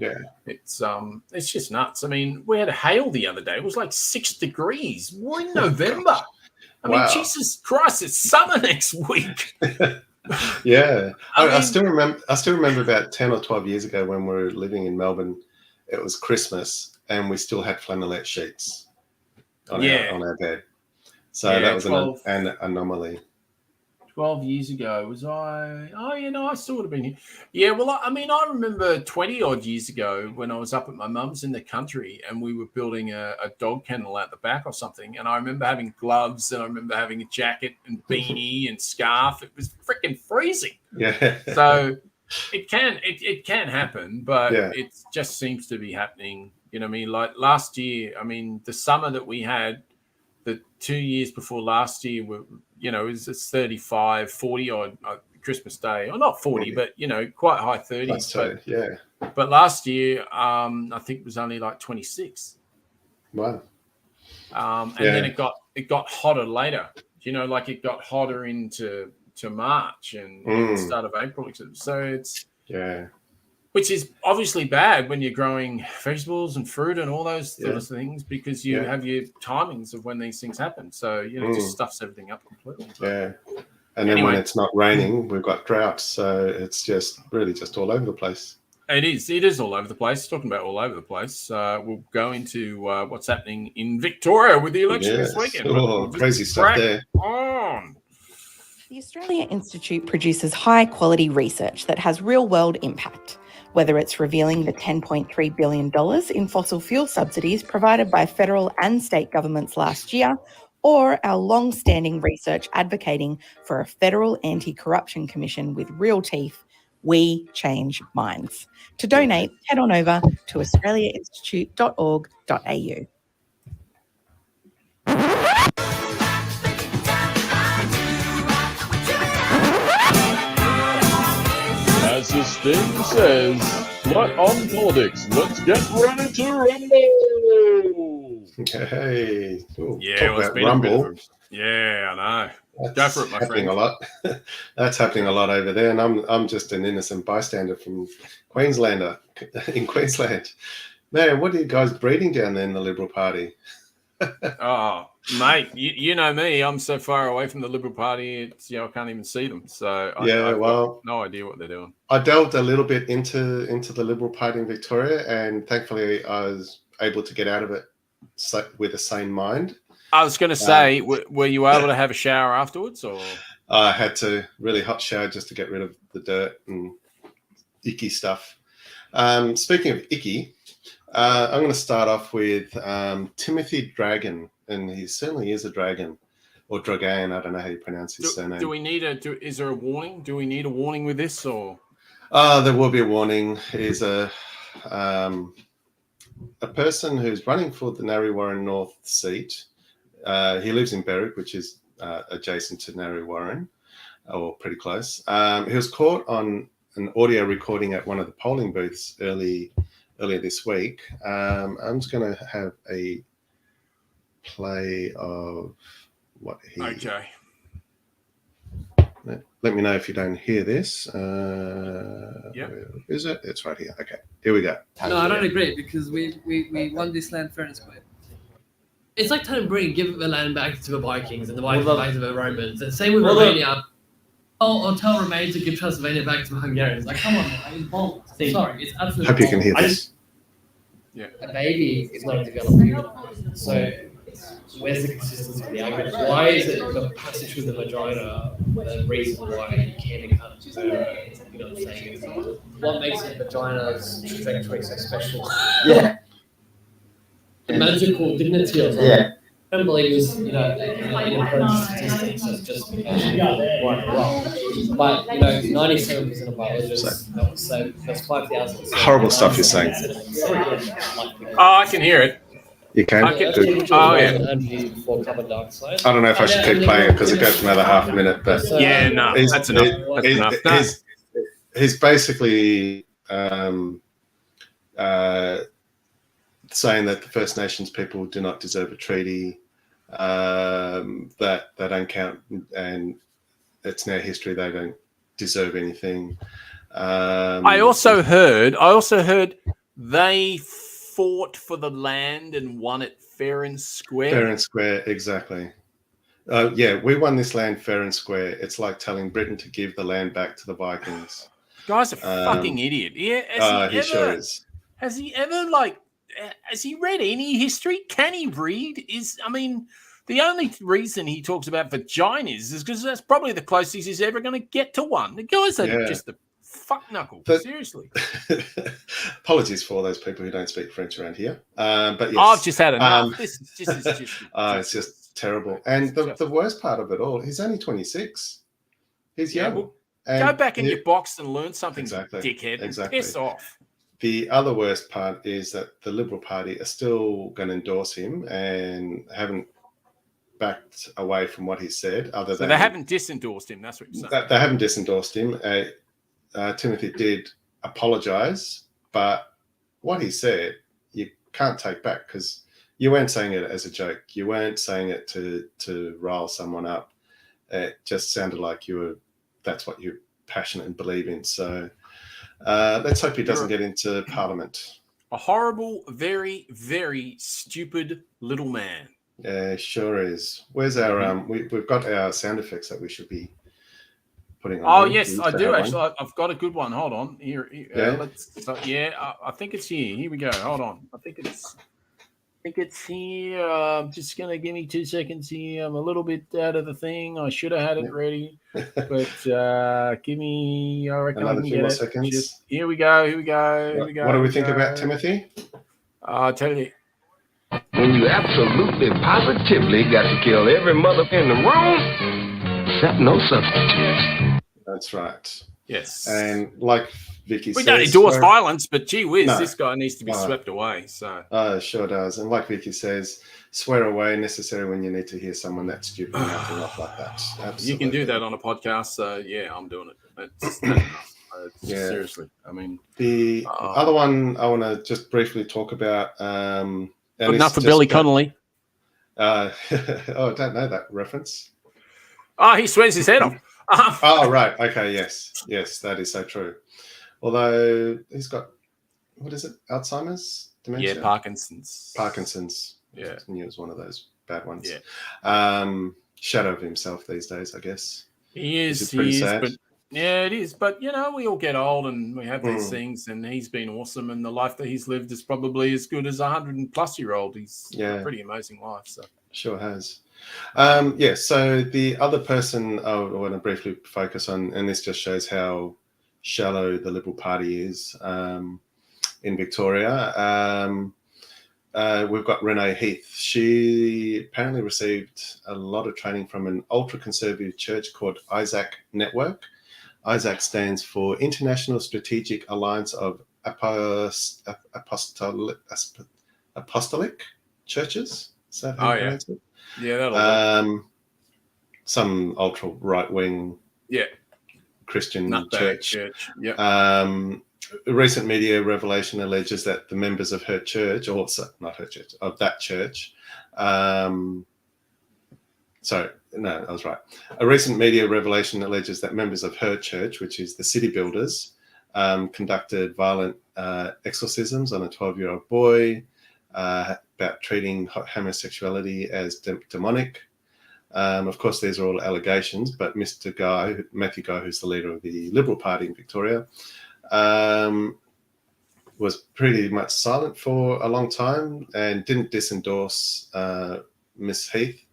it's just nuts. I mean, we had a hail the other day. It was like 6 degrees. We're in November. I mean, Jesus Christ, it's summer next week. Yeah, I still remember about 10 or 12 years ago when we were living in Melbourne. It was Christmas, and we still had flannelette sheets on our bed. So that was an anomaly. 12 years ago, was I? Oh, I still would have been here. Yeah, well, I mean, I remember 20-odd years ago when I was up at my mum's in the country, and we were building a dog kennel out the back or something. And I remember having gloves, and I remember having a jacket and beanie and scarf. It was freaking freezing. Yeah. So it can happen, but it just seems to be happening. You know what I mean? Like last year, I mean, the summer that we had, the 2 years before last year, it's 35, 40 odd Christmas Day, or not 40, but quite high 30s. But last year, I think it was only like 26. Wow. And then it got hotter later. Like it got hotter into March and the start of April. So it's Which is obviously bad when you're growing vegetables and fruit and all those sort of things, because you have your timings of when these things happen. So, it just stuffs everything up completely. Yeah. And then when it's not raining, we've got droughts. So it's just really just all over the place. It is all over the place. Talking about all over the place, we'll go into what's happening in Victoria with the election this weekend. Oh, crazy stuff there. On. The Australia Institute produces high-quality research that has real-world impact, whether it's revealing the $10.3 billion in fossil fuel subsidies provided by federal and state governments last year, or our long-standing research advocating for a federal anti-corruption commission with real teeth. We change minds. To donate, head on over to australiainstitute.org.au. As the sting says, what on politics? Let's get ready to rumble! Hey. Ooh, Yeah, talk about Rumble. Yeah, I know. That's Go for it, my happening friend. a lot. That's happening a lot over there, and I'm just an innocent bystander from Queenslander in Queensland. Man, what are you guys breeding down there in the Liberal Party? Oh, mate, you know me. I'm so far away from the Liberal Party, it's I can't even see them. So I've got no idea what they're doing. I delved a little bit into the Liberal Party in Victoria, and thankfully I was able to get out of it with a sane mind. I was going to say, were you able to have a shower afterwards, or? I had to really hot shower just to get rid of the dirt and icky stuff. Speaking of icky, I'm going to start off with Timothy Dragon, and he certainly is a dragon, or Dragan. I don't know how you pronounce his surname. Do we need is there a warning? Do we need a warning with this, or? There will be a warning. He's a person who's running for the Narre Warren North seat. He lives in Berwick, which is adjacent to Narre Warren, or pretty close. He was caught on an audio recording at one of the polling booths earlier this week. I'm just going to have a play of what he... Okay. Let me know if you don't hear this. Is it? It's right here. Okay, here we go. No, I don't agree, because we won this land fair and square. It's like telling Britain, give the land back to the Vikings and the Vikings back to the Romans. And same with Romania. Or tell Remain to give Transylvania back to the Hungarians. Like, come on, man. It's bold. Sorry, it's absolutely Hope you can hear this. A baby is not a developed human. So, where's the consistency of the argument? Why is it the passage through the vagina the reason why you can't and can't do that? You know what I'm saying? What makes the vagina's trajectory so special? Yeah. The magical dignity of it. Yeah. I don't believe it's, inappropriate statistics as just because you got it right or wrong. But, 97% of biologists, that's 5,000. Horrible stuff you're saying. Oh, I can hear it. You can? I can. Good. Oh, yeah. I don't know if I should keep playing it because it goes for another half a minute. But Yeah, no, that's enough. That's enough. He's basically saying that the First Nations people do not deserve a treaty, that they don't count, and it's now history. They don't deserve anything. I also heard they fought for the land and won it fair and square. Fair and square, exactly. We won this land fair and square. It's like telling Britain to give the land back to the Vikings. Guy's a fucking idiot. Yeah, he sure is. Has he ever has he read any history? Can he read? The only reason he talks about vaginas is because that's probably the closest he's ever going to get to one. The guy's just a fuck knuckle. Seriously. Apologies for all those people who don't speak French around here. But yes, I've just had enough. This is just it's just terrible. And the worst part of it all, he's only 26. He's young. Well, go back in your box and learn something, dickhead. Exactly. Piss off. The other worst part is that the Liberal Party are still going to endorse him and haven't backed away from what he said. So they haven't disendorsed him. That's what you're saying. They haven't disendorsed him. Timothy did apologise, but what he said you can't take back because you weren't saying it as a joke. You weren't saying it to rile someone up. It just sounded like that's what you're passionate and believe in. So Let's hope he doesn't get into Parliament. A horrible, very, very stupid little man. Yeah, sure is. Where's our we've got our sound effects that we should be putting on. Oh yes, I do actually. I've got a good one. Hold on. Here I think it's here. Here we go. Hold on. I think it's here. Just gonna give me 2 seconds here. I'm a little bit out of the thing. I should have had it ready, but give me. I reckon another I can few get more it. seconds. Here we go. Here we go. Here we go. What do we think about Timothy? I'll tell you. When you absolutely, positively got to kill every mother in the room, except no substitutes. That's right. Yes. And like Vicky says, we don't endorse violence, but gee whiz, this guy needs to be swept away. So sure does. And like Vicky says, swear away necessary when you need to hear someone that's stupid and acting off like that. Absolutely. You can do that on a podcast. So yeah, I'm doing it. Seriously. I mean, the other one I want to just briefly talk about. Good enough for Billy Connolly. I don't know that reference. Oh, he swears his head off. Oh, right. Okay, yes. Yes, that is so true. Although he's got, what is it? Alzheimer's? Dementia? Yeah, Parkinson's. Yeah. I knew it was one of those bad ones. Yeah. Shadow of himself these days, I guess. He is. Sad. But yeah, it is. But, you know, we all get old and we have these things, and he's been awesome. And the life that he's lived is probably as good as a 100-plus-year-old. He's a pretty amazing life. So sure has. So the other person I want to briefly focus on, and this just shows how shallow the Liberal Party is in Victoria. We've got Renee Heath. She apparently received a lot of training from an ultra-conservative church called Isaac Network. Isaac stands for International Strategic Alliance of Apostolic Churches. Is that how you pronounce it? Yeah, that'll some ultra right-wing Christian church. Yeah. A recent media revelation alleges that the members of her church, not her church, of that church, no, I was right. A recent media revelation alleges that members of her church, which is the City Builders, conducted violent exorcisms on a 12-year-old boy about treating homosexuality as demonic. Of course, these are all allegations, but Matthew Guy, who's the leader of the Liberal Party in Victoria, was pretty much silent for a long time and didn't disendorse Miss Heath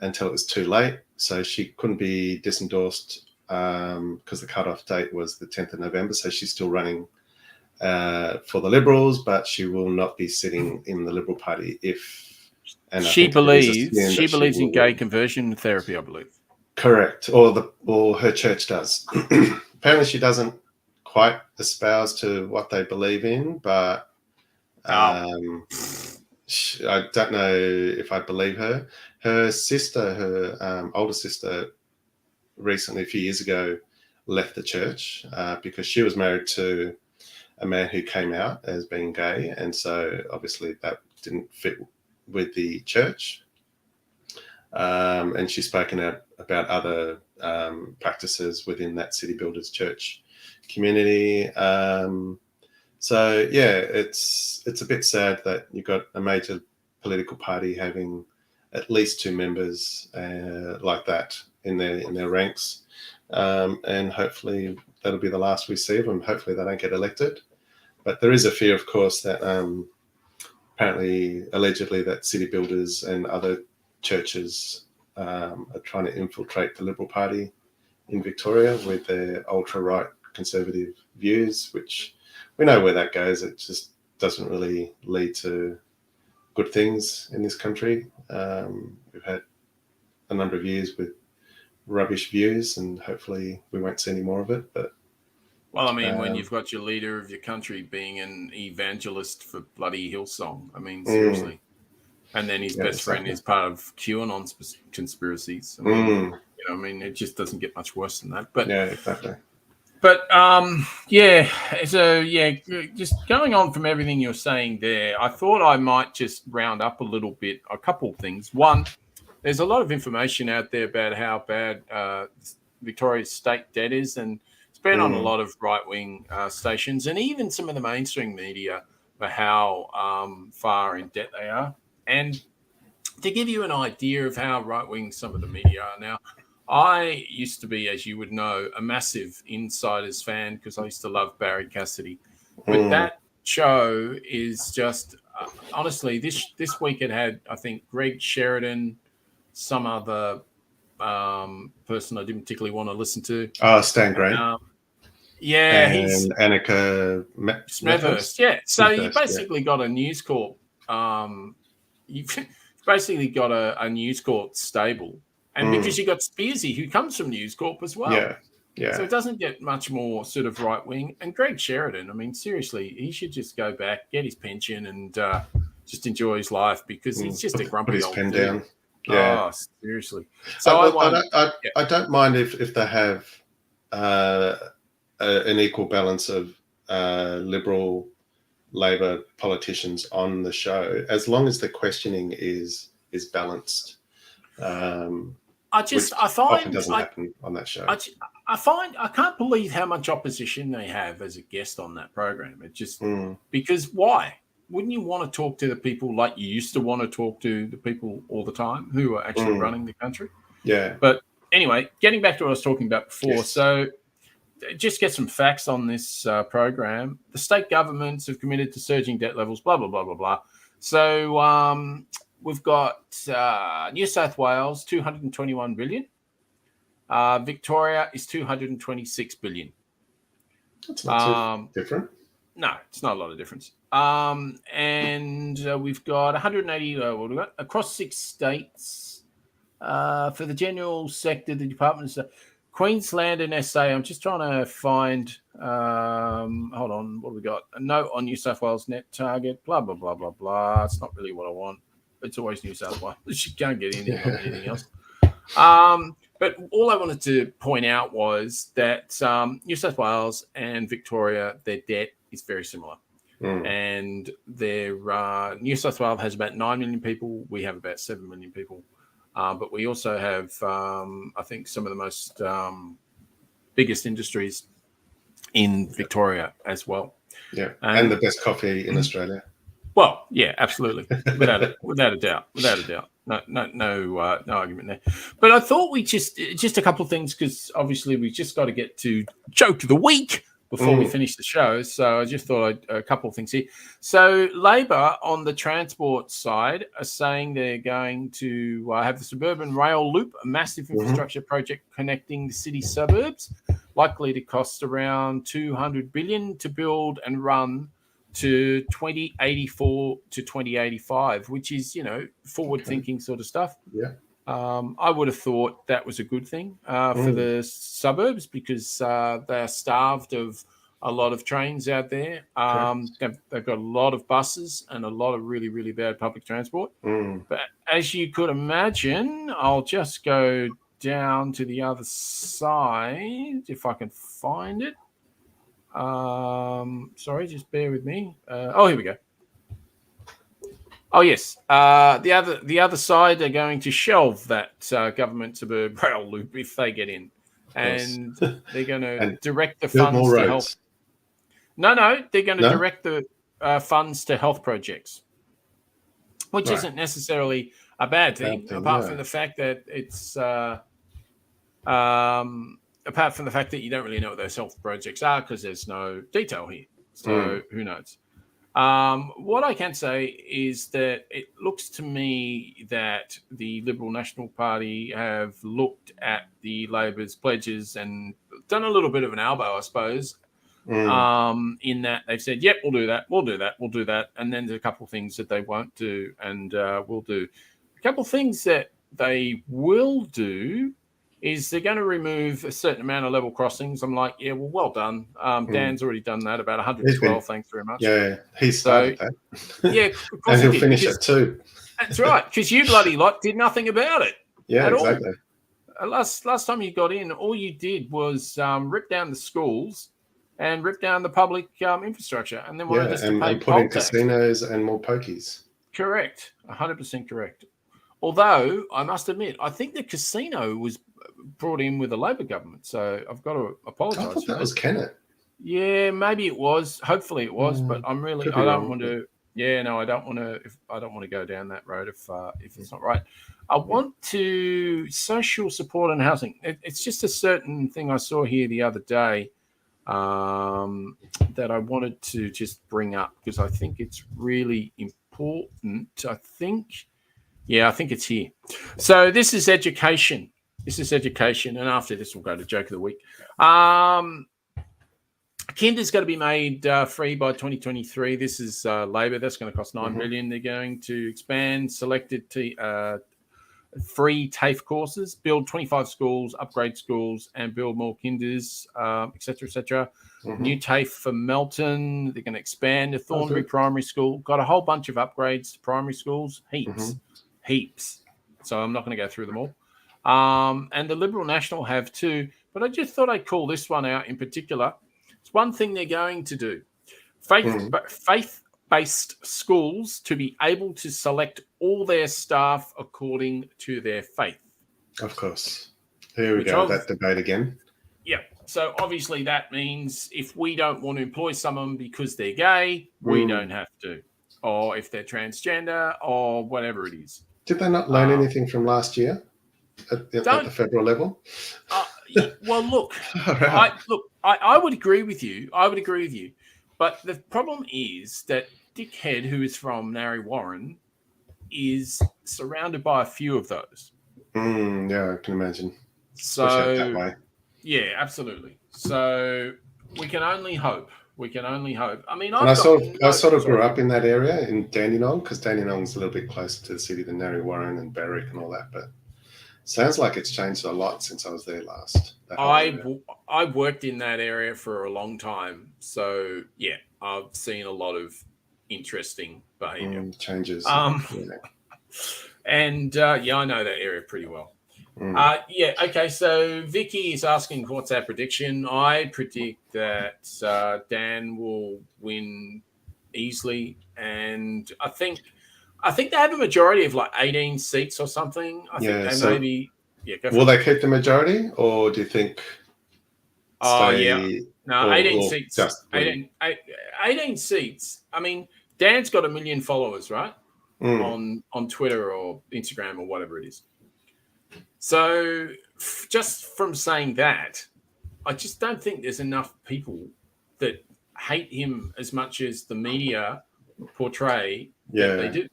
until it was too late. So she couldn't be disendorsed because the cutoff date was the 10th of November. So she's still running for the Liberals, but she will not be sitting in the Liberal Party she believes in gay conversion therapy, I believe. Correct, or her church does. Apparently, she doesn't quite espouse to what they believe in, but I don't know if I believe her. Her sister, her older sister, recently, a few years ago, left the church because she was married to a man who came out as being gay, and so obviously that didn't fit with the church. And she's spoken out about other practices within that City Builders Church community. So yeah, it's a bit sad that you've got a major political party having at least 2 members like that in their ranks, and hopefully that'll be the last we see of them. Hopefully they don't get elected, but there is a fear, of course, that allegedly that City Builders and other churches are trying to infiltrate the Liberal Party in Victoria with their ultra-right conservative views, which we know where that goes. It just doesn't really lead to good things in this country. We've had a number of years with rubbish views, and hopefully we won't see any more of it. But well, I mean, when you've got your leader of your country being an evangelist for bloody Hillsong, I mean, seriously. And then his best friend is part of QAnon conspiracies. I mean, it just doesn't get much worse than that. But yeah, exactly. But just going on from everything you're saying there, I thought I might just round up a little bit, a couple of things. One, there's a lot of information out there about how bad Victoria's state debt is, and It's been on a lot of right-wing stations, and even some of the mainstream media for how far in debt they are. And to give you an idea of how right-wing some of the media are now, I used to be, as you would know, a massive Insiders fan because I used to love Barry Cassidy. But that show is just, honestly, this week it had, I think, Greg Sheridan, some other person I didn't particularly want to listen to. Stan Gray. He's Annika Smethurst. Yeah, so you basically got a News Corp. You've basically got a News Corp stable, and because you got Spearsy, who comes from News Corp as well. So it doesn't get much more sort of right wing. And Greg Sheridan, I mean, seriously, he should just go back, get his pension, and just enjoy his life because he's just a grumpy old pen dude. down. Yeah, seriously. So I don't mind if they have an equal balance of Liberal, Labor politicians on the show, as long as the questioning is balanced. I find often doesn't happen on that show. I can't believe how much opposition they have as a guest on that program. It just because why? Wouldn't you want to talk to the people like you used to want to talk to the people all the time who are actually running the country? Yeah. But anyway, getting back to what I was talking about before. Yes. So just get some facts on this program. The state governments have committed to surging debt levels, blah, blah, blah, blah, blah. So we've got New South Wales, 221 billion. Victoria is 226 billion. That's not too different. No, it's not a lot of difference. And we've got 180, what have we got? Across 6 states. For the general sector, the Department of Queensland and SA. I'm just trying to find, hold on, what have we got? A note on New South Wales net target, blah, blah, blah, blah, blah. It's not really what I want. It's always New South Wales. You can't get anything else. But all I wanted to point out was that New South Wales and Victoria, their debt is very similar. And their New South Wales has about 9 million people. We have about 7 million people. But we also have, I think, some of the most biggest industries in Victoria as well. Yeah, and the best coffee in Australia. Well, yeah, absolutely, without a doubt. No argument there. But I thought we just a couple of things because obviously we just got to get to joke of the week before we finish the show. So I just thought a couple of things here. So Labor on the transport side are saying they're going to have the suburban rail loop, a massive infrastructure project connecting the city suburbs, likely to cost around 200 billion to build and run to 2084 to 2085, which is, forward-thinking sort of stuff. Yeah. I would have thought that was a good thing for the suburbs because they are starved of a lot of trains out there. They've got a lot of buses and a lot of really, really bad public transport. But as you could imagine, I'll just go down to the other side if I can find it. Sorry, just bear with me. Here we go. Oh yes, the other side are going to shelve that government suburb rail loop if they get in, and they're going to direct the funds to help. No, they're going to direct the funds to health projects, which isn't necessarily a bad thing, apart from the fact that it's apart from the fact that you don't really know what those health projects are because there's no detail here. So who knows? What I can say is that it looks to me that the Liberal National Party have looked at the Labor's pledges and done a little bit of an elbow, I suppose, in that they've said, yep, we'll do that, we'll do that, we'll do that. And then there's a couple of things that they won't do and will do. A couple of things that they will do is they're going to remove a certain amount of level crossings. I'm like, yeah, well done. Dan's already done that, about 112. Thanks very much. Yeah, he started that. Yeah, of course and he'll finish it too. That's right, because you bloody lot did nothing about it. Yeah, exactly. Last time you got in, all you did was rip down the schools and rip down the public infrastructure, and then wanted us to pay and put in casinos and more pokies. Correct, 100% correct. Although I must admit, I think the casino was brought in with the Labor government, so I've got to apologise. I thought that was Kennett. Yeah, maybe it was. Hopefully it was, but I don't want to. Yeah, no, I don't want to. I don't want to go down that road if it's not right. I want to social support and housing. It's just a certain thing I saw here the other day that I wanted to just bring up because I think it's really important. I think it's here. So this is education. And after this, we'll go to Joke of the Week. Kinder's going to be made free by 2023. This is Labor. That's going to cost $9 million. They're going to expand selected free TAFE courses, build 25 schools, upgrade schools, and build more Kinders, et cetera, et cetera. New TAFE for Melton. They're going to expand the Thornbury Primary School. Got a whole bunch of upgrades to primary schools. Heaps. So I'm not going to go through them all. And the Liberal National have too. But I just thought I'd call this one out in particular. It's one thing they're going to do. Faith-based schools to be able to select all their staff according to their faith. Of course. Here we go, that debate again. Yeah. So obviously that means if we don't want to employ someone because they're gay, we don't have to. Or if they're transgender or whatever it is. Did they not learn anything from last year at the federal level? Well, look, I would agree with you. But the problem is that Dickhead, who is from Narre Warren, is surrounded by a few of those. Yeah, I can imagine. So, that way. Yeah, absolutely. So we can only hope. I mean, I sort of grew up in that area in Dandenong because Dandenong's a little bit closer to the city than Narre Warren and Berwick and all that. But sounds like it's changed a lot since I was there last. I worked in that area for a long time, so yeah, I've seen a lot of interesting behaviour changes. And I know that area pretty well. Okay. So Vicky is asking, what's our prediction? I predict that Dan will win easily, and I think they have a majority of like 18 seats or something. I think they maybe. Yeah. Will they keep the majority, or do you think? No, 18 seats. 18 seats. I mean, Dan's got 1 million followers, right? On Twitter or Instagram or whatever it is. So just from saying that, I just don't think there's enough people that hate him as much as the media portray that they do.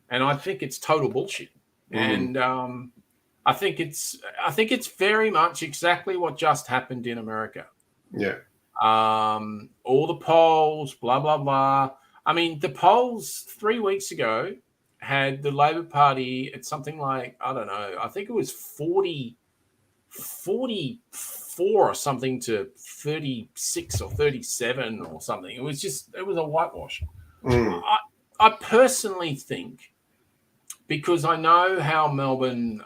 And I think it's total bullshit. And I think it's very much exactly what just happened in America. Yeah. All the polls, blah, blah, blah. I mean, the polls 3 weeks ago had the Labor Party at something like, I don't know, I think it was 44 or something to 36 or 37 or something. It was a whitewash. I personally think, because I know how Melbourne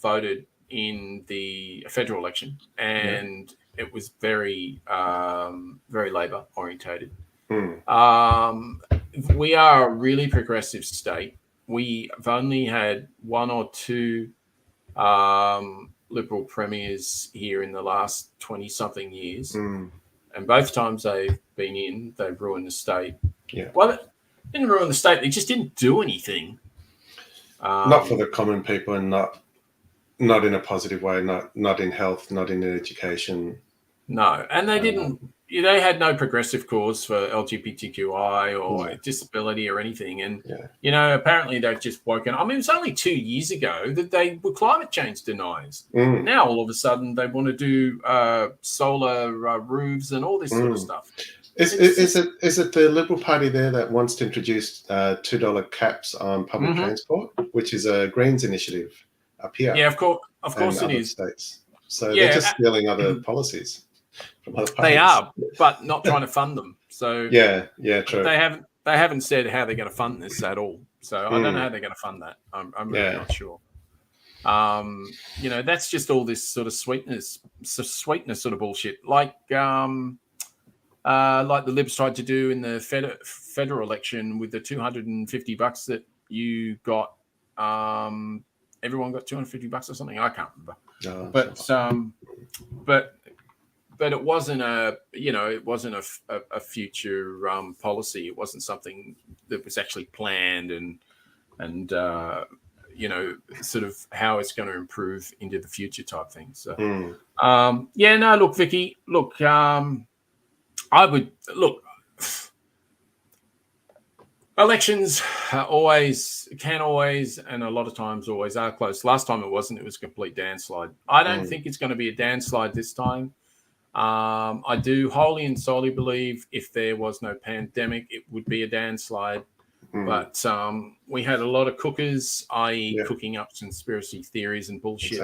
voted in the federal election, and it was very, very Labor orientated. We are a really progressive state. We've only had one or two Liberal premiers here in the last 20-something years. And both times they've been in, they've ruined the state. Yeah. Well, they didn't ruin the state. They just didn't do anything. Not for the common people, and not in a positive way, not in health, not in education. No, and they didn't. They had no progressive cause for LGBTQI or disability or anything. And, apparently they've just woken up. I mean, it was only 2 years ago that they were climate change deniers. Now, all of a sudden, they want to do solar roofs and all this sort of stuff. Is it the Liberal Party there that wants to introduce $2 caps on public transport, which is a Greens initiative up here? Yeah, of course it is. States. So they're just stealing other policies. They are, but not trying to fund them. So yeah, true. They haven't said how they're going to fund this at all. So I don't know how they're going to fund that. I'm really not sure. That's just all this sort of sweetness sort of bullshit, like the Libs tried to do in the federal election with the $250 that you got everyone got $250 or something. I can't remember. Oh, But it wasn't a future policy. It wasn't something that was actually planned and sort of how it's going to improve into the future type thing. So look, Vicky, look, I would look. Elections can always, and a lot of times always are close. Last time it wasn't. It was a complete downslide. I don't think it's going to be a downslide this time. I do wholly and solely believe if there was no pandemic, it would be a downslide. But we had a lot of cookers, i.e. cooking up conspiracy theories and bullshit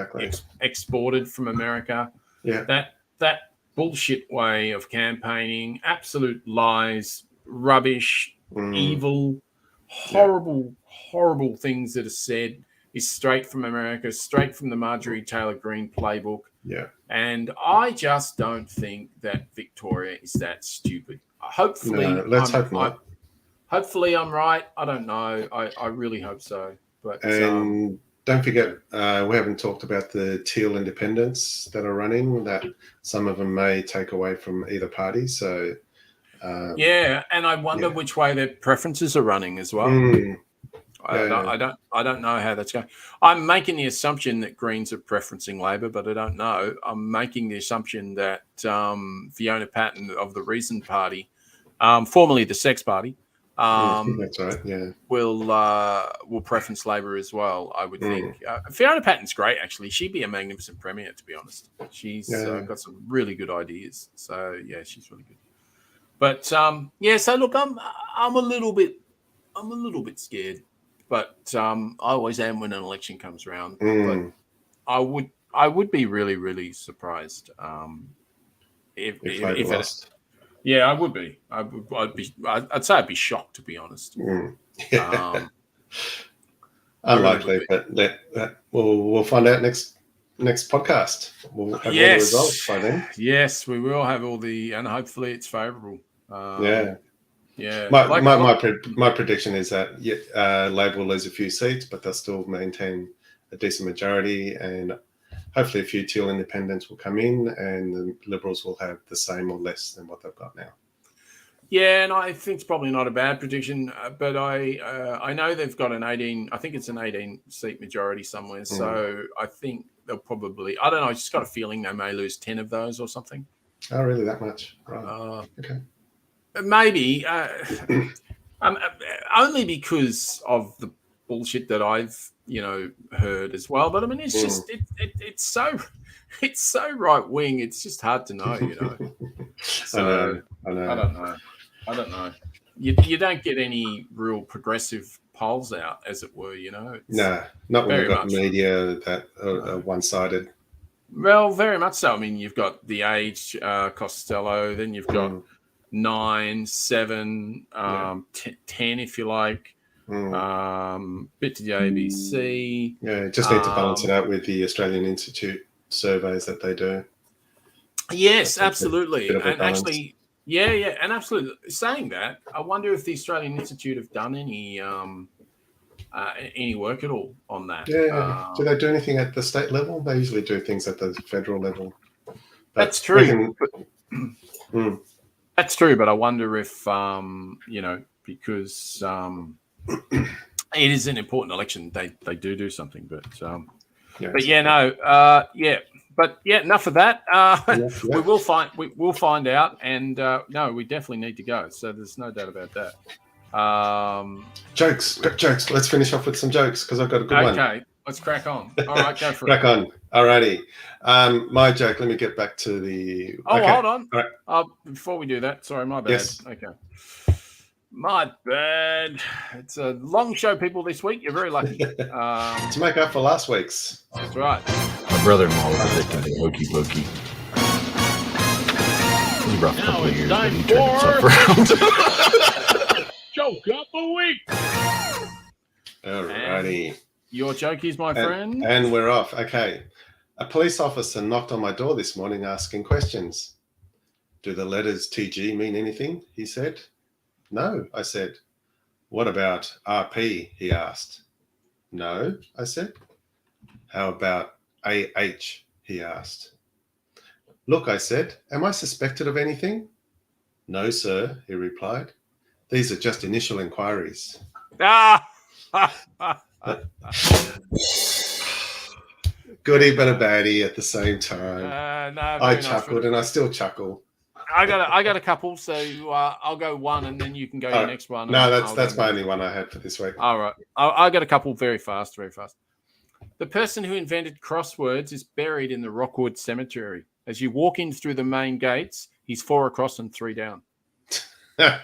exported from America. Yeah. That bullshit way of campaigning, absolute lies, rubbish, evil, horrible things that are said is straight from America, straight from the Marjorie Taylor Greene playbook. Yeah. And I just don't think that Victoria is that stupid. Hopefully, let's hope not. Hopefully I'm right. I don't know. I really hope so. But don't forget, we haven't talked about the teal independents that are running, that some of them may take away from either party. So and I wonder which way their preferences are running as well. I don't know how that's going. I'm making the assumption that Greens are preferencing Labor, but I don't know. I'm making the assumption that Fiona Patten of the Reason Party, formerly the Sex Party, that's right. Yeah, will preference Labor as well. I would think. Fiona Patten's great, actually. She'd be a magnificent premier, to be honest. She's got some really good ideas. So yeah, she's really good. But so look, I'm a little bit scared. But I always am when an election comes around. But I would be really, really surprised if it lost. Yeah, I would be. I'd say I'd be shocked, to be honest. Unlikely, but we'll find out next podcast. We'll have all the results by then. Yes, we will have all and hopefully it's favourable. Yeah. My prediction is that Labor will lose a few seats, but they'll still maintain a decent majority, and hopefully a few teal independents will come in, and the Liberals will have the same or less than what they've got now. Yeah, and I think it's probably not a bad prediction, but I know they've got an 18-seat majority somewhere, so I think they'll probably, I don't know, I just got a feeling they may lose 10 of those or something. Oh, really? That much? Right. Okay. Maybe only because of the bullshit that I've heard as well. But I mean, it's just it's so right wing. It's just hard to know, So I know. I don't know. You don't get any real progressive polls out, as it were. No, not when you've got media that are one-sided. Well, very much so. I mean, you've got The Age, Costello, then you've got 9, 7, 10, if you like, bit to the ABC. Yeah, just need to balance it out with the Australian Institute surveys that they do. Yes, absolutely. And actually, and absolutely. Saying that, I wonder if the Australian Institute have done any work at all on that. Yeah. Do they do anything at the state level? They usually do things at the federal level. That's true. That's true, but I wonder if because it is an important election, they do something. But enough of that. We'll find out, and we definitely need to go. So there's no doubt about that. Jokes. Let's finish off with some jokes because I've got a good one. Okay, let's crack on. All right, go for crack on. Alrighty. My joke. Let me get back to the. Hold on. All right. Before we do that, sorry, my bad. Yes. Okay. My bad. It's a long show, people, this week. You're very lucky. To make up for last week's. That's right. My brother-in-law was addicted to hokey pokey. It was a rough couple of years, but he turned himself around. Joke of the week. Alrighty. Your jokies, my friend. And we're off. Okay. A police officer knocked on my door this morning asking questions. Do the letters TG mean anything? He said. No, I said. What about RP? He asked. No, I said. How about AH, he asked. Look, I said, am I suspected of anything? No, sir, he replied. These are just initial inquiries. Goodie but a baddie at the same time. I chuckled and I still chuckle. I got a couple, so I'll go one and then you can go your next one. No, that's my only one I had for this week. All right. I got a couple very fast. The person who invented crosswords is buried in the Rockwood Cemetery. As you walk in through the main gates, he's 4 across and 3 down. Yeah,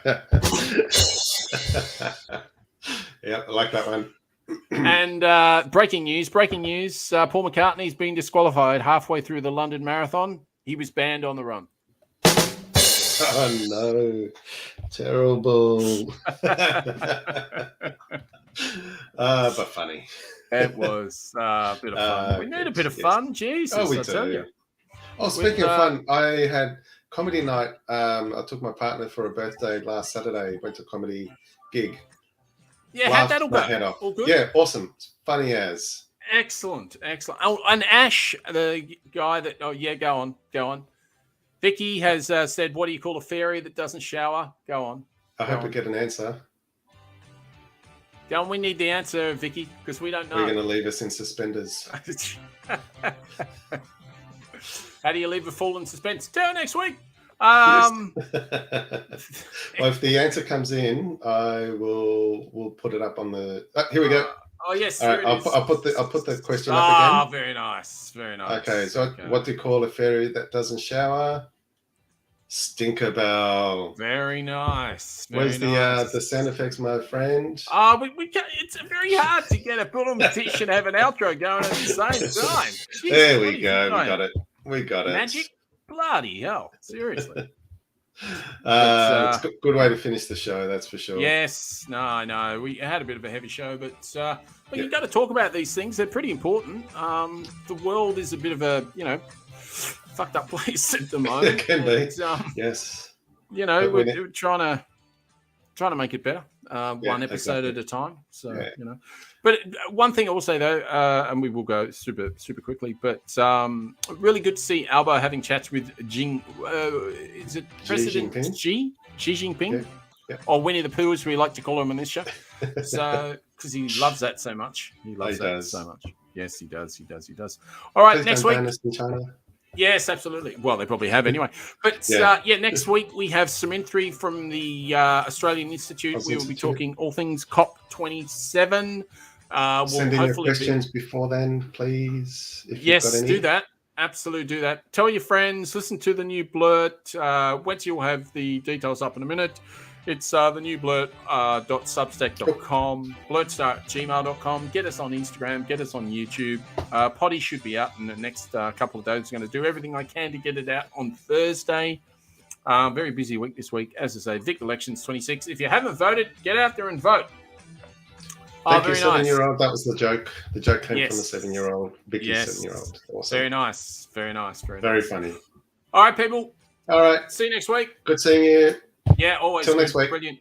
I like that one. And breaking news, Paul McCartney's been disqualified halfway through the London Marathon. He was banned on the run. Oh, no. Terrible. But funny. It was a bit of fun. We need a bit of fun. Jesus, oh, we I do. tell you. Oh, speaking of fun, I had comedy night. I took my partner for a birthday last Saturday. Went to a comedy gig. Yeah, how'd that all go? Head off. All good? Yeah, awesome. Funny as. Excellent. Oh, and Ash, the guy that... Oh, yeah, go on. Vicky has said, what do you call a fairy that doesn't shower? Go on. I hope we get an answer. Go on, we need the answer, Vicky, because we don't know. We're going to leave us in suspenders. How do you leave a fool in suspense? Till next week. Well, if the answer comes in, we'll put it up on the. Here we go. Oh yes. All right, I'll put the question up again. Ah, very nice. Okay, so what do you call a fairy that doesn't shower? Stinkerbell. Very nice. Where's the sound effects, my friend? We can't, it's very hard to get a Bill and Tish and have an outro going at the same time. Jeez, there we go. We got it. Magic. Bloody hell. Seriously. It's a good way to finish the show, that's for sure. Yes. No, I know. We had a bit of a heavy show, but you've got to talk about these things. They're pretty important. The world is a bit of a, fucked up place at the moment. It can be. Yes. We're trying to make it better. One episode at a time. So, But one thing I will say though, and we will go super quickly, but really good to see Albo having chats with is it President Xi Jinping? Yeah. Or Winnie the Pooh, as we like to call him on this show. So, because he loves that so much. He loves that so much. Yes, he does. All right, next week. Yes, absolutely. Well, they probably have anyway. But next week we have Samintri from the Australian Institute. We will be talking all things COP27. Send in your questions before then, please. If you've got any. Do that. Absolutely do that. Tell your friends. Listen to the new Blurt. Wencee will have the details up in a minute. It's the new blurt.substack.com, blurtstar@gmail.com. Get us on Instagram, get us on YouTube. Potty should be out in the next couple of days. I'm going to do everything I can to get it out on Thursday. Very busy week this week. As I say, Vic Elections 26. If you haven't voted, get out there and vote. Thank you, 7-year-old. That was the joke. The joke came from the 7-year-old. Vicky's 7-year-old. Awesome. Very nice. Very funny. All right, people. All right. See you next week. Good seeing you. Yeah, always. Till next week. Brilliant.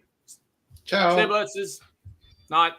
Ciao. Stay blessed. Night.